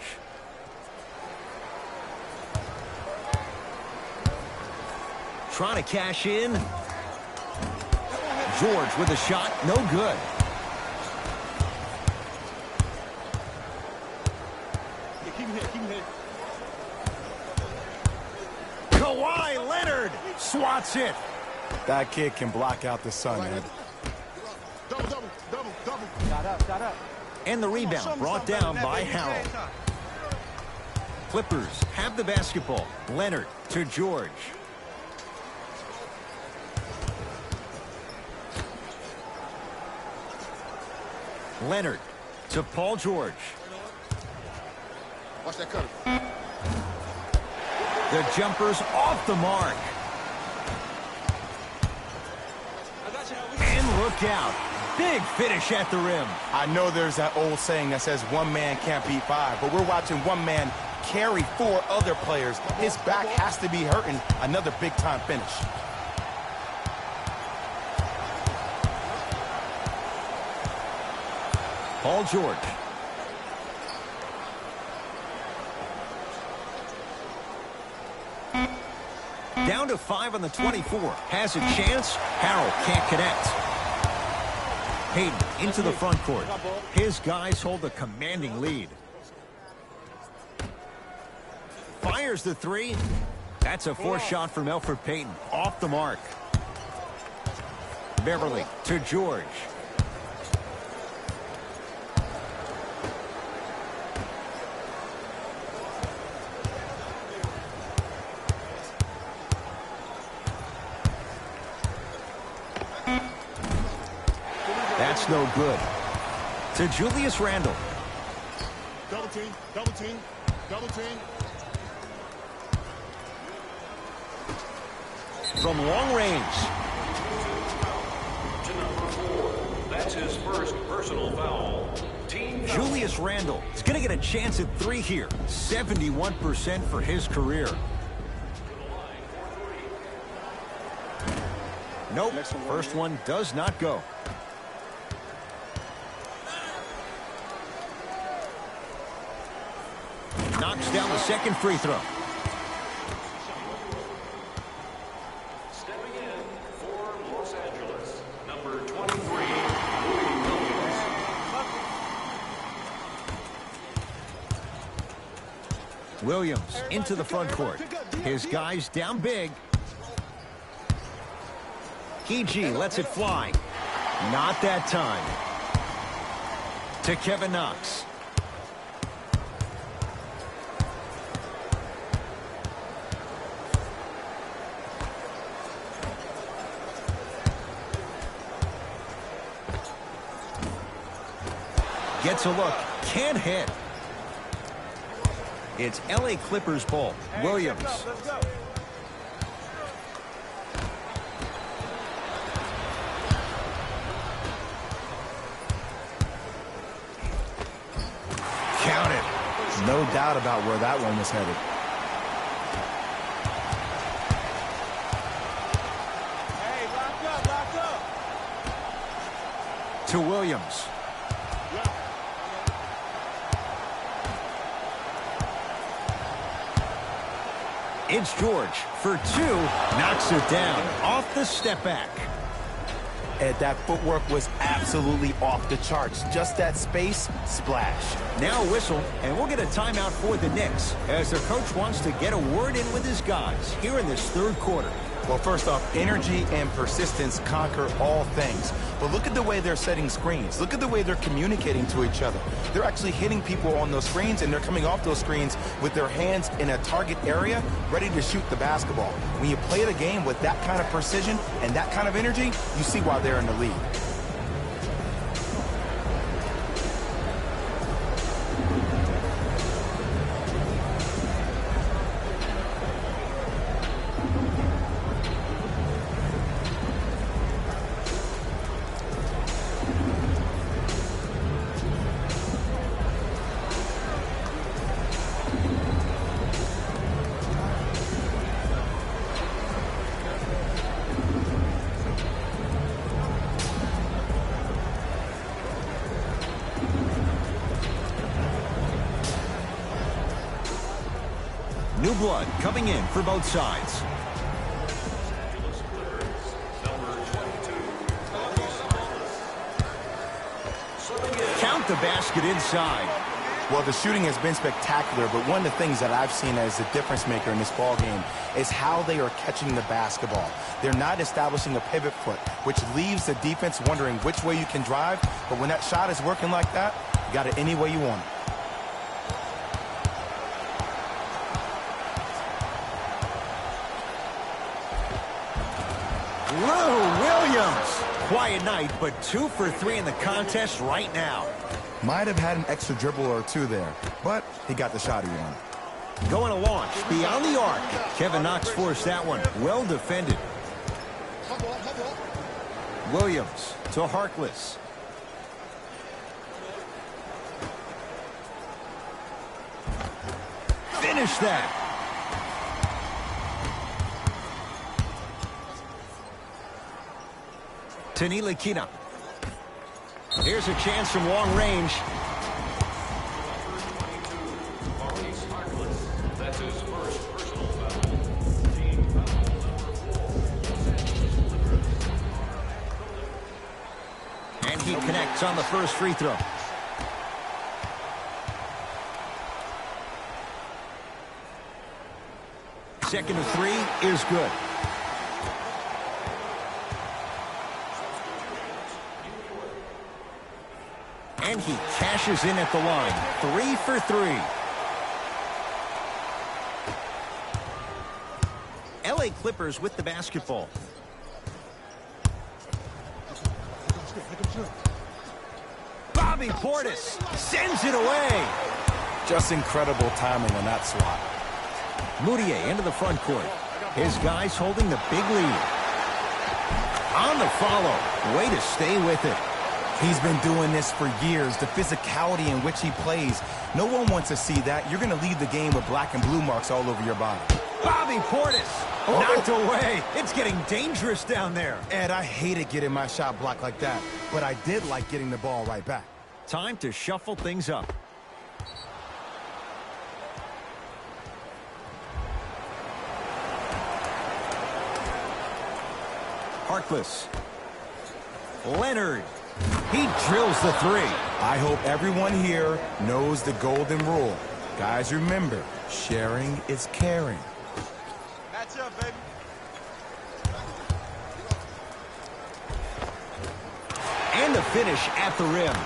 Trying to cash in. George with a shot. No good. Kawhi Leonard swats it. That kid can block out the sun, man. Double. Got up. And the rebound brought down by Harrell. Clippers have the basketball. Leonard to George. Leonard to Paul George. Watch that cutter. The jumper's off the mark. And look out. Big finish at the rim. I know there's that old saying that says one man can't beat five, but we're watching one man carry four other players. His back has to be hurting. Another big-time finish. Paul George. Down to 5 on the 24. Has a chance. Harrell can't connect. Payton into the front court. His guys hold a commanding lead. Fires the three. That's a forced shot from Elfrid Payton. Off the mark. Beverly to George. That's no good. To Julius Randle. Double team. From long range. To number 4. That's his first personal foul. Team foul. Julius Randle is going to get a chance at 3 here. 71% for his career. Nope, first one does not go. Knocks down the second free throw. Stepping in for Los Angeles, number 23, Williams into the front court. His guys down big. PG lets it fly. Not that time. To Kevin Knox. Gets a look. Can't hit. It's LA Clippers ball. Williams. Let's go. Count it. No doubt about where that one was headed. Hey, lock up. To Williams. It's George for 2. Knocks it down off the step back. And that footwork was absolutely off the charts. Just that space, splash. Now a whistle, and we'll get a timeout for the Knicks as their coach wants to get a word in with his guys here in this third quarter. Well, first off, energy and persistence conquer all things. But look at the way they're setting screens. Look at the way they're communicating to each other. They're actually hitting people on those screens, and they're coming off those screens with their hands in a target area, ready to shoot the basketball. When you play the game with that kind of precision and that kind of energy, you see why they're in the lead. New blood coming in for both sides. Count the basket inside. Well, the shooting has been spectacular, but one of the things that I've seen as the difference maker in this ball game is how they are catching the basketball. They're not establishing a pivot foot, which leaves the defense wondering which way you can drive, but when that shot is working like that, you got it any way you want it. Lou Williams. Quiet night, but 2 for 3 in the contest right now. Might have had an extra dribble or two there, but he got the shot he wanted. Going to launch beyond the arc. Kevin Knox forced that one. Well defended. Williams to Harkless. Finish that. Tanilikina. Here's a chance from long range. That's his first personal foul. Team foul number 4. And he connects on the first free throw. Second of 3 is good. And he cashes in at the line. 3 for 3. LA Clippers with the basketball. Bobby Portis sends it away. Just incredible timing on that swat. Moutier into the front court. His guys holding the big lead. On the follow. Way to stay with it. He's been doing this for years. The physicality in which he plays, no one wants to see that. You're going to leave the game with black and blue marks all over your body. Bobby Portis knocked away. It's getting dangerous down there. Ed, I hated getting my shot blocked like that, but I did like getting the ball right back. Time to shuffle things up. Harkless. Leonard. He drills the 3. I hope everyone here knows the golden rule. Guys, remember, sharing is caring. Match up, baby. And the finish at the rim.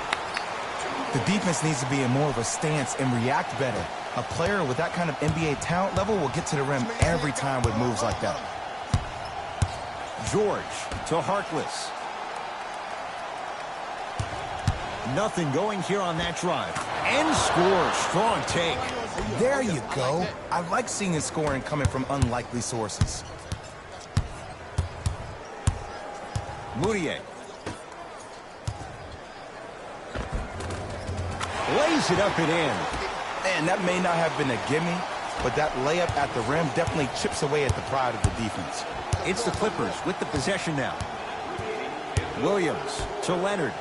The defense needs to be in more of a stance and react better. A player with that kind of NBA talent level will get to the rim every time with moves like that. George to Harkless. Nothing going here on that drive. And scores. Strong take. There you go. I like seeing his scoring coming from unlikely sources. Moutier. Lays it up and in. And that may not have been a gimme, but that layup at the rim definitely chips away at the pride of the defense. It's the Clippers with the possession now. Williams to Leonard.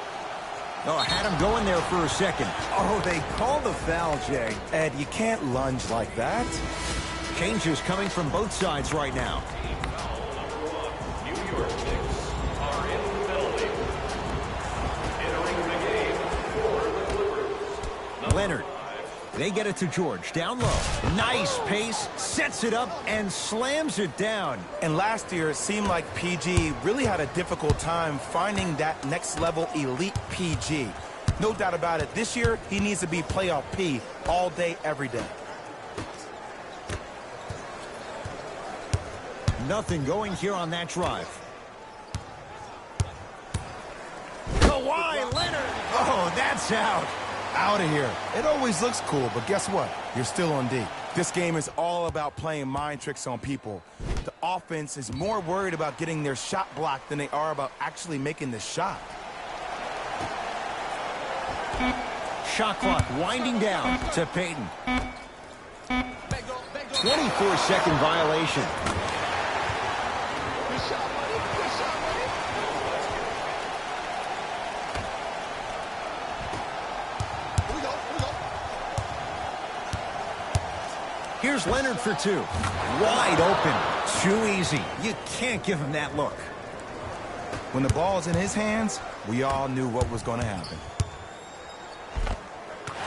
Oh, had him going there for a second. Oh, they call the foul, Jay. Ed, you can't lunge like that. Changes coming from both sides right now. New York Knicks are in the building. Entering the game for the Clippers. Leonard. They get it to George, down low. Nice pace, sets it up, and slams it down. And last year, it seemed like PG really had a difficult time finding that next-level elite PG. No doubt about it, this year, he needs to be playoff P all day, every day. Nothing going here on that drive. Kawhi Leonard. Oh, that's out. Out of here. It always looks cool, but guess what? You're still on D. This game is all about playing mind tricks on people. The offense is more worried about getting their shot blocked than they are about actually making the shot. Shot clock winding down to Payton. 24-second violation. Here's Leonard for two. Wide open. Too easy. You can't give him that look. When the ball's in his hands, we all knew what was going to happen.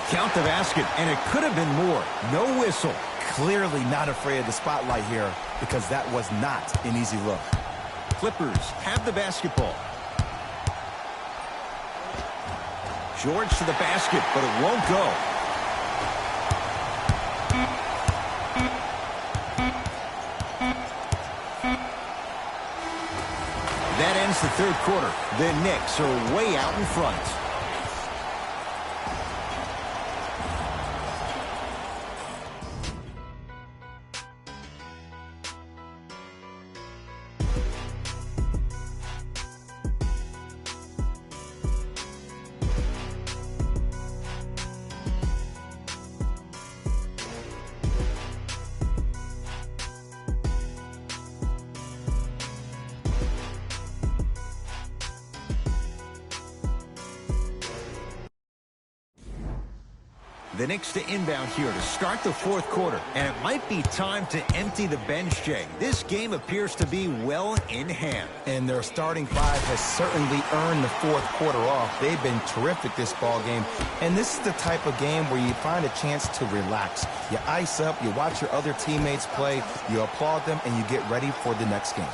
Count the basket, and it could have been more. No whistle. Clearly not afraid of the spotlight here because that was not an easy look. Clippers have the basketball. George to the basket, but it won't go. That ends the third quarter. The Knicks are way out in front. The Knicks to inbound here to start the fourth quarter. And it might be time to empty the bench, Jay. This game appears to be well in hand. And their starting five has certainly earned the fourth quarter off. They've been terrific this ball game. And this is the type of game where you find a chance to relax. You ice up, you watch your other teammates play, you applaud them, and you get ready for the next game.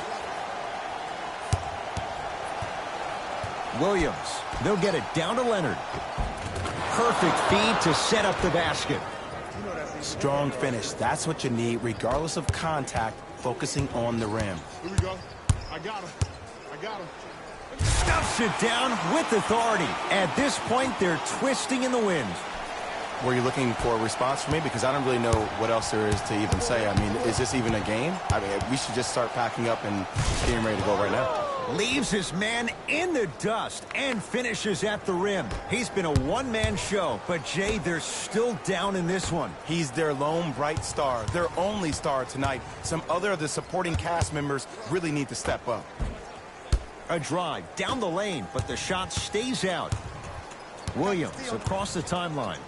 Williams. They'll get it down to Leonard. Perfect feed to set up the basket. Strong finish. That's what you need, regardless of contact, focusing on the rim. Here we go. I got him. I got him. Stuffs it down with authority. At this point, they're twisting in the wind. Were you looking for a response from me? Because I don't really know what else there is to even say. I mean, is this even a game? I mean, we should just start packing up and getting ready to go right now. Leaves his man in the dust and finishes at the rim. He's been a one-man show, but Jay, they're still down in this one. He's their lone bright star, their only star tonight. Some other of the supporting cast members really need to step up. A drive down the lane, but the shot stays out. Williams across the timeline.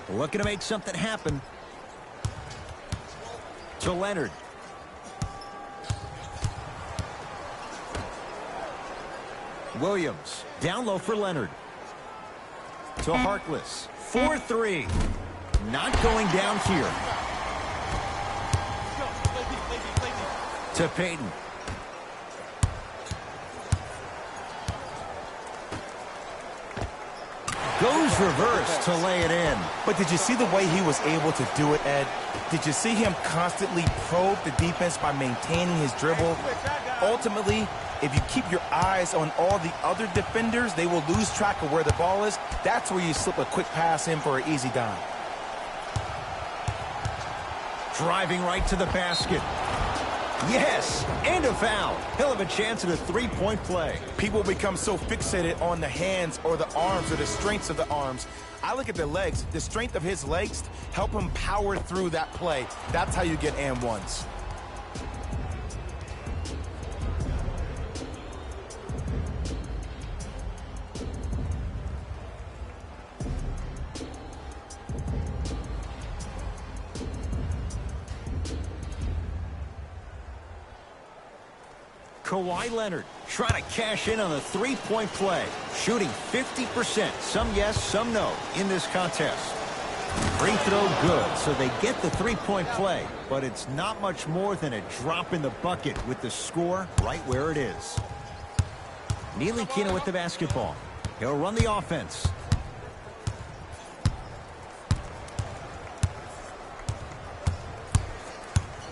Looking to make something happen. To Leonard. Williams down low for Leonard. To Harkless. 4-3. Not going down here. To Payton. Goes reverse to lay it in. But did you see the way he was able to do it, Ed? Did you see him constantly probe the defense by maintaining his dribble? Ultimately, if you keep your eyes on all the other defenders, they will lose track of where the ball is. That's where you slip a quick pass in for an easy dime. Driving right to the basket. Yes, and a foul. He'll have a chance at a three-point play. People become so fixated on the hands or the arms or the strengths of the arms. I look at the legs. The strength of his legs help him power through that play. That's how you get and ones. Kawhi Leonard trying to cash in on a three-point play. Shooting 50%. Some yes, some no in this contest. Free throw good, so they get the three-point play. But it's not much more than a drop in the bucket with the score right where it is. Ntilikina with the basketball. He'll run the offense.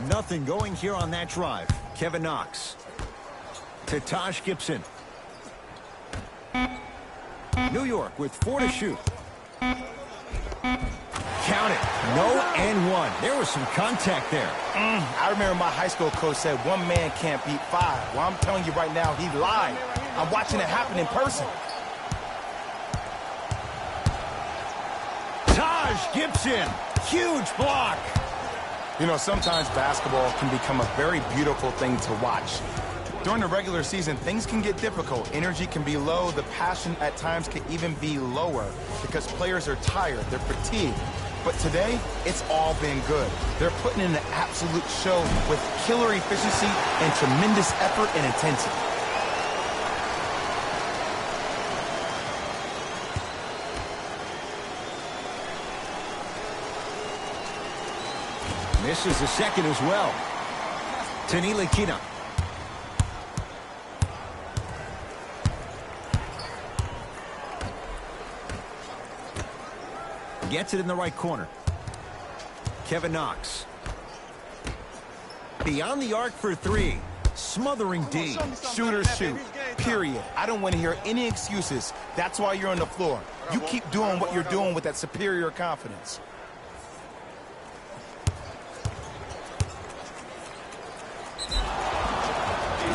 Nothing going here on that drive. Kevin Knox. To Taj Gibson. New York with 4 to shoot. Count it. No and one. There was some contact there. I remember my high school coach said one man can't beat 5. Well, I'm telling you right now, he lied. I'm watching it happen in person. Taj Gibson. Huge block. You know, sometimes basketball can become a very beautiful thing to watch. During the regular season, things can get difficult. Energy can be low. The passion at times can even be lower because players are tired. They're fatigued. But today, it's all been good. They're putting in an absolute show with killer efficiency and tremendous effort and intensity. Misses the second as well. To Ntilikina. Gets it in the right corner. Kevin Knox. Beyond the arc for 3. Smothering D. Shooters shoot. Period. I don't want to hear any excuses. That's why you're on the floor. You keep doing what you're doing with that superior confidence.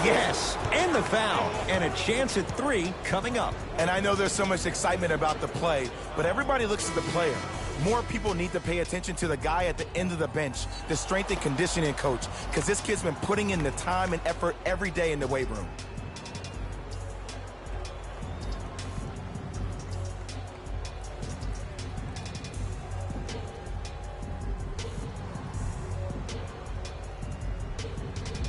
Yes, and the foul, and a chance at 3 coming up. And I know there's so much excitement about the play, but everybody looks at the player. More people need to pay attention to the guy at the end of the bench, the strength and conditioning coach, because this kid's been putting in the time and effort every day in the weight room.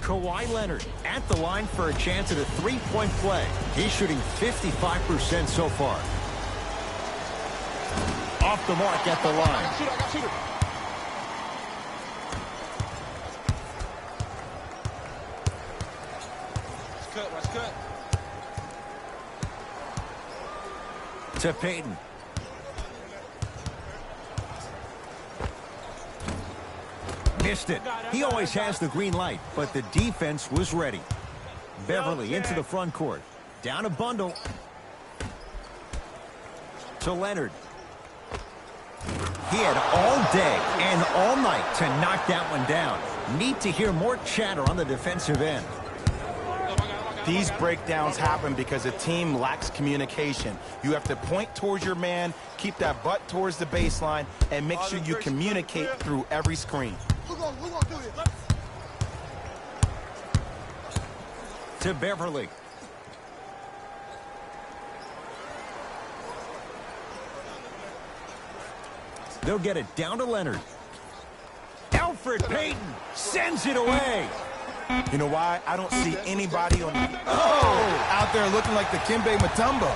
Kawhi Leonard at the line for a chance at a three-point play. He's shooting 55% so far. Off the mark at the line. I got shooter. Let's cut. To Payton. Missed it. He always has the green light, but the defense was ready. Beverly into the front court. Down a bundle. To Leonard. He had all day and all night to knock that one down. Need to hear more chatter on the defensive end. These breakdowns happen because a team lacks communication. You have to point towards your man, keep that butt towards the baseline, and make sure you communicate through every screen. Who gonna do this? To Beverly. They'll get it down to Leonard. Alfred Payton sends it away. You know why? I don't see anybody on out there looking like the Kimbe Mutombo.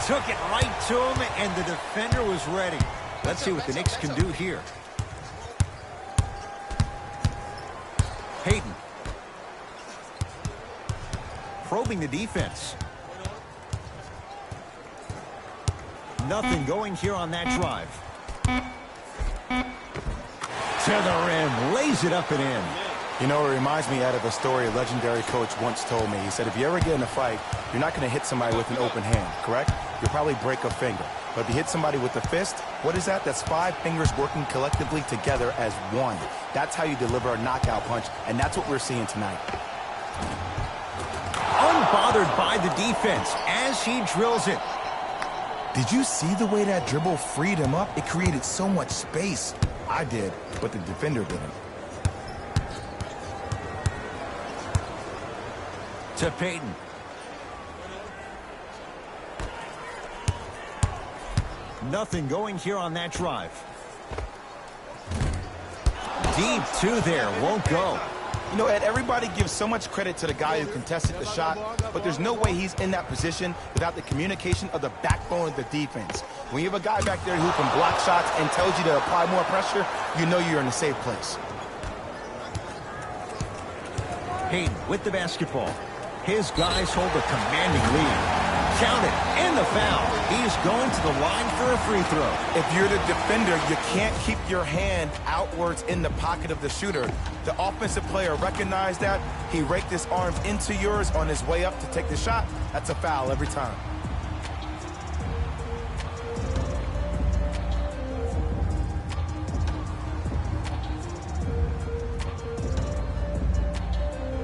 Took it right to him, and the defender was ready. Let's see what the Knicks can do here. Payton. Probing the defense. Nothing going here on that drive. To the rim. Lays it up and in. You know, it reminds me out of a story a legendary coach once told me. He said, if you ever get in a fight, you're not going to hit somebody with an open hand, correct? You'll probably break a finger. But if you hit somebody with a fist, what is that? That's 5 fingers working collectively together as one. That's how you deliver a knockout punch, and that's what we're seeing tonight. Unbothered by the defense as he drills it. Did you see the way that dribble freed him up? It created so much space. I did, but the defender didn't. To Payton. Nothing going here on that drive. Deep 2 there, won't go. You know, Ed, everybody gives so much credit to the guy who contested the shot, but there's no way he's in that position without the communication of the backbone of the defense. When you have a guy back there who can block shots and tells you to apply more pressure, you know you're in a safe place. Payton with the basketball. His guys hold a commanding lead. Count it, and the foul. He's going to the line for a free throw. If you're the defender, you can't keep your hand outwards in the pocket of the shooter. The offensive player recognized that. He raked his arms into yours on his way up to take the shot. That's a foul every time.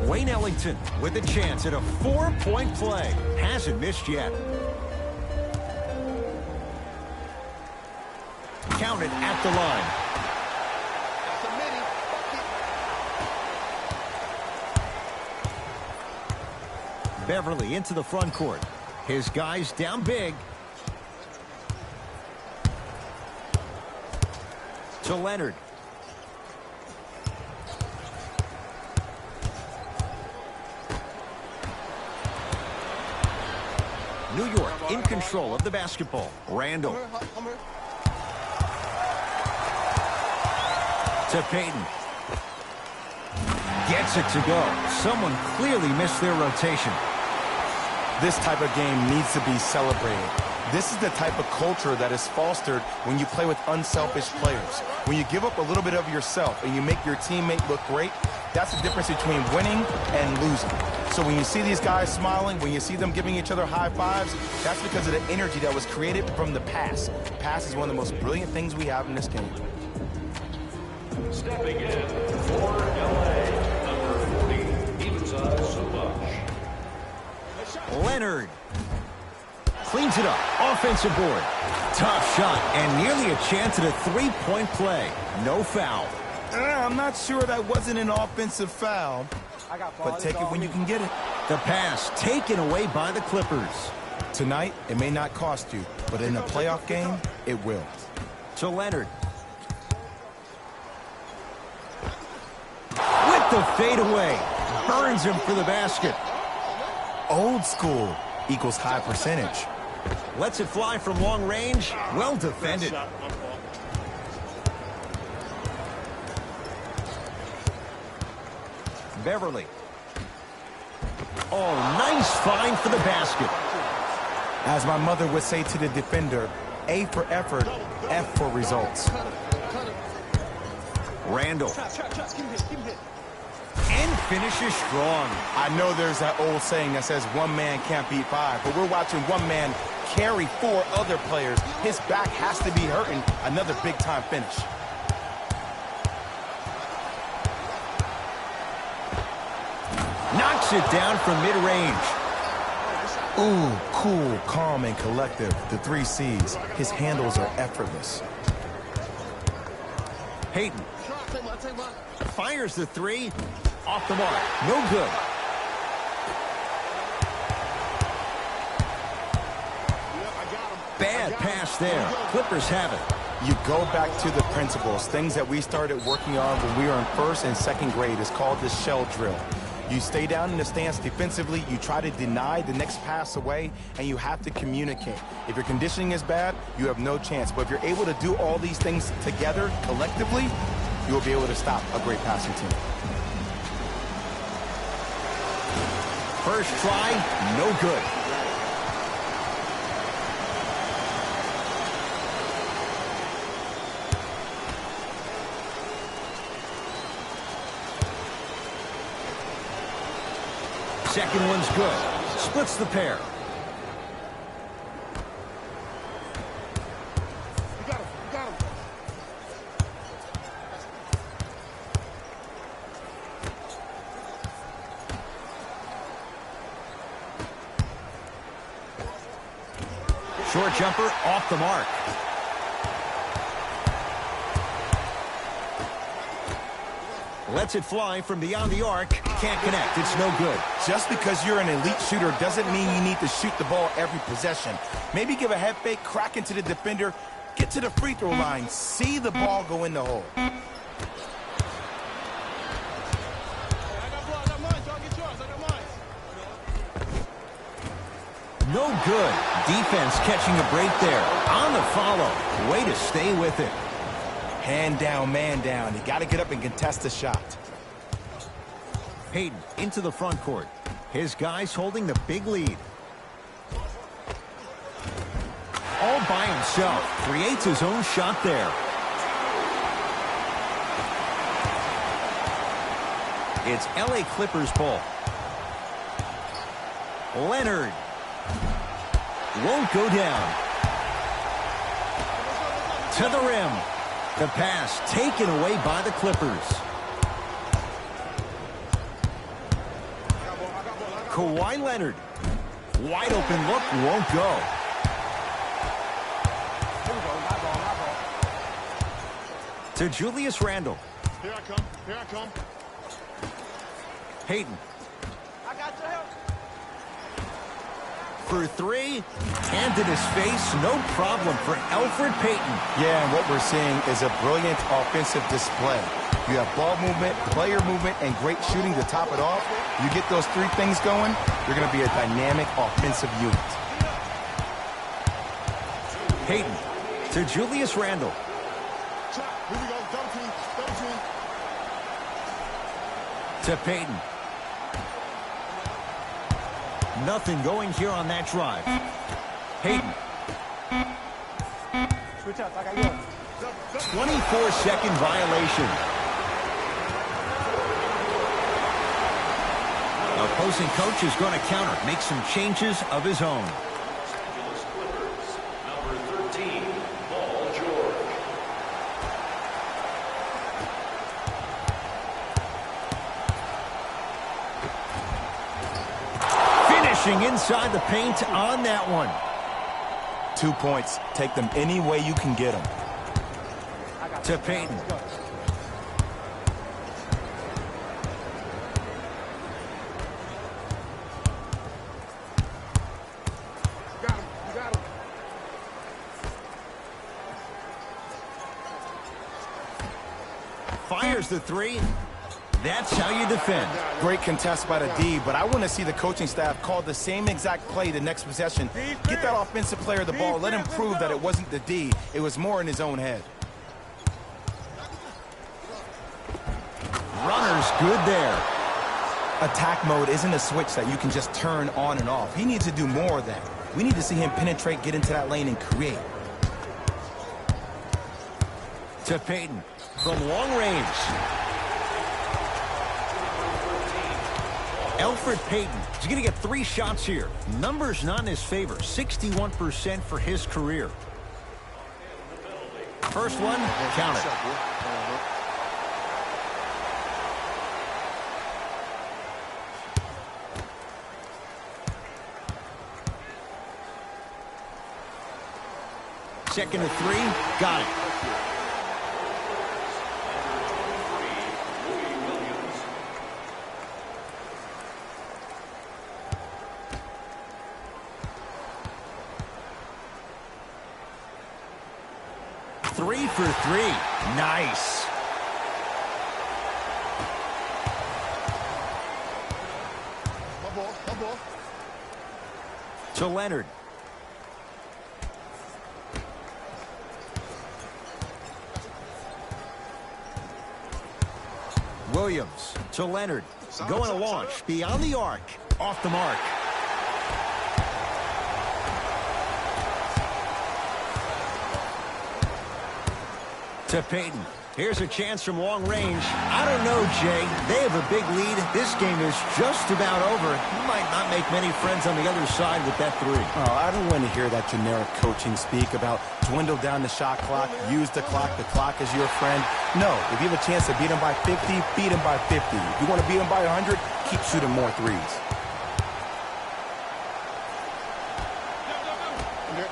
Wayne Ellington with a chance at a 4-point play. Hasn't missed yet. Counted at the line. Beverly into the front court. His guys down big. To Leonard. New York in control of the basketball. Randall. To Payton. Gets it to go. Someone clearly missed their rotation. This type of game needs to be celebrated. This is the type of culture that is fostered when you play with unselfish players. When you give up a little bit of yourself and you make your teammate look great, that's the difference between winning and losing. So when you see these guys smiling, when you see them giving each other high fives, that's because of the energy that was created from the pass. Pass is one of the most brilliant things we have in this game. Stepping in for LA, number 40, Ivica Zubac. Leonard. Cleans it up. Offensive board. Tough shot and nearly a chance at a three-point play. No foul. I'm not sure that wasn't an offensive foul, but take it when you can get it. The pass taken away by the Clippers. Tonight, it may not cost you, but in a playoff game, it will. To Leonard. With the fadeaway. Burns him for the basket. Old school equals high percentage. Lets it fly from long range. Well defended. Beverly. Oh, nice find for the basket. As my mother would say to the defender, A for effort, F for results. Randall. And finishes strong. I know there's that old saying that says one man can't beat five, but we're watching one man carry four other players. His back has to be hurting. Another big-time finish. Knocks it down from mid-range. Ooh, cool, calm, and collective. The 3 C's. His handles are effortless. Payton. Fires the 3. Off the mark. No good. Bad pass there. Clippers have it. You go back to the principles, things that we started working on when we were in 1st and 2nd grade. It's called the shell drill. You stay down in the stance defensively, you try to deny the next pass away, and you have to communicate. If your conditioning is bad, you have no chance. But if you're able to do all these things together, collectively, you will be able to stop a great passing team. First try, no good. Second one's good. Splits the pair. Short jumper off the mark. Lets it fly from beyond the arc. Can't connect. It's no good. Just because you're an elite shooter doesn't mean you need to shoot the ball every possession. Maybe give a head fake, crack into the defender, get to the free throw line, see the ball go in the hole. No good. Defense catching a break there. On the follow. Way to stay with it. Hand down, man down. You got to get up and contest the shot. Payton into the front court. His guys holding the big lead. All by himself. Creates his own shot there. It's LA Clippers ball. Leonard. Won't go down. To the rim. The pass taken away by the Clippers. Kawhi Leonard. Wide open look, won't go. To Julius Randle. Here I come. Here I come. Payton. For three. Hand in his face. No problem for Elfrid Payton. Yeah, and what we're seeing is a brilliant offensive display. You have ball movement, player movement, and great shooting to top it off. You get those three things going, you're going to be a dynamic offensive unit. Payton to Julius Randle. Here we go. Double team. Double team. To Payton. Nothing going here on that drive. Payton. 24-second violation. Opposing coach is going to counter, make some changes of his own. Clippers, number 13, Paul George. Finishing inside the paint on that one. 2 points. Take them any way you can get them. To Payton. Fires the three. That's how you defend. Great contest by the D, but I want to see the coaching staff call the same exact play the next possession. Get that offensive player the ball. Let him prove that it wasn't the D. It was more in his own head. Runner's good there. Attack mode isn't a switch that you can just turn on and off. He needs to do more of that. We need to see him penetrate, get into that lane, and create. To Payton from long range. Elfrid Payton is going to get 3 shots here. Numbers not in his favor. 61% for his career. First one, count it. Second to 3, got it. Three for 3. Nice. My ball. To Leonard. Williams to Leonard. Going to launch. Beyond the arc. Off the mark. To Payton. Here's a chance from long range. I don't know, Jay. They have a big lead. This game is just about over. You might not make many friends on the other side with that 3. Oh, I don't want to hear that generic coaching speak about dwindle down the shot clock, use the clock is your friend. No, if you have a chance to beat them by 50, beat them by 50. If you want to beat them by 100, keep shooting more threes. I'm here.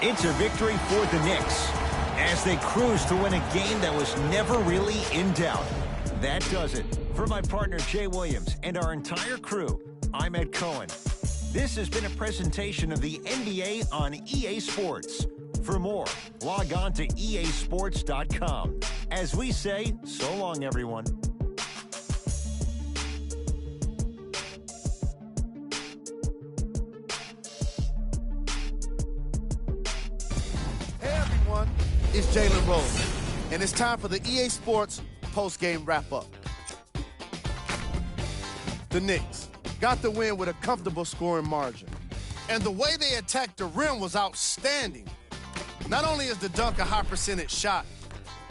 It's a victory for the Knicks as they cruise to win a game that was never really in doubt. That does it. For my partner, Jay Williams, and our entire crew, I'm Ed Cohen. This has been a presentation of the NBA on EA Sports. For more, log on to easports.com. as we say, so long, everyone. Hey everyone, it's Jalen Rose, and it's time for the EA Sports post-game wrap-up. The Knicks got the win with a comfortable scoring margin, and the way they attacked the rim was outstanding. Not only is the dunk a high-percentage shot,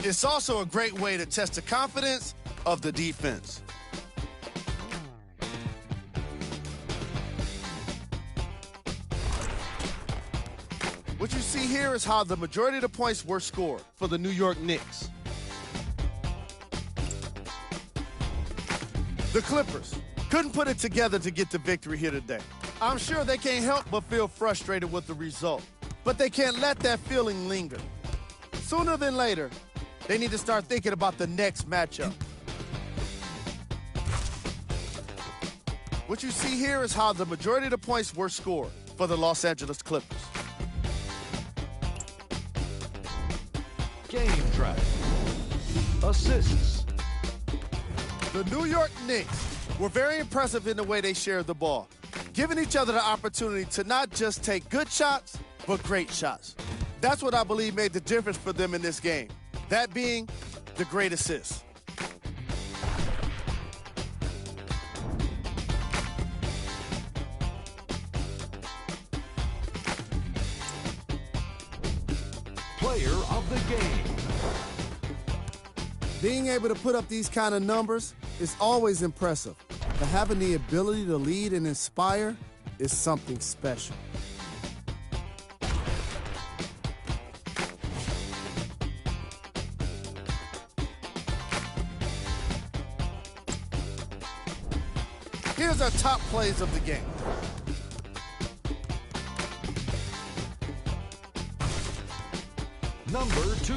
it's also a great way to test the confidence of the defense. What you see here is how the majority of the points were scored for the New York Knicks. The Clippers couldn't put it together to get the victory here today. I'm sure they can't help but feel frustrated with the result, but they can't let that feeling linger. Sooner than later, they need to start thinking about the next matchup. What you see here is how the majority of the points were scored for the Los Angeles Clippers. Game track. Assists. The New York Knicks were very impressive in the way they shared the ball, giving each other the opportunity to not just take good shots, but great shots. That's what I believe made the difference for them in this game, that being the great assists. Player of the game. Being able to put up these kind of numbers is always impressive, but having the ability to lead and inspire is something special. Here's our top plays of the game. Number 2.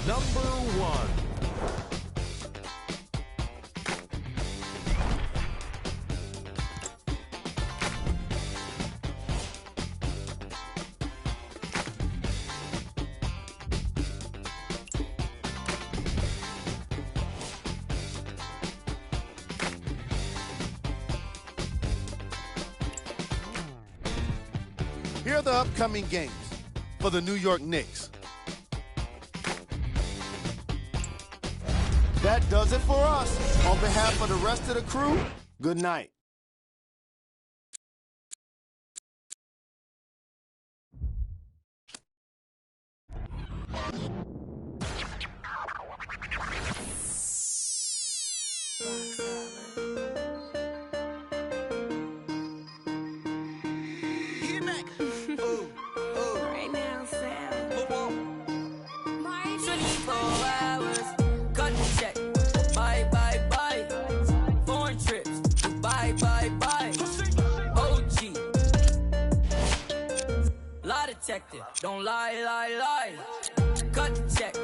Number 1. Here are the upcoming games for the New York Knicks. That does it for us. On behalf of the rest of the crew, good night. Right now, Sam. 24 hours, cut the check. Bye, bye, bye. Foreign trips, bye, bye, bye. OG. Lie detector, don't lie, lie, lie. Cut the check.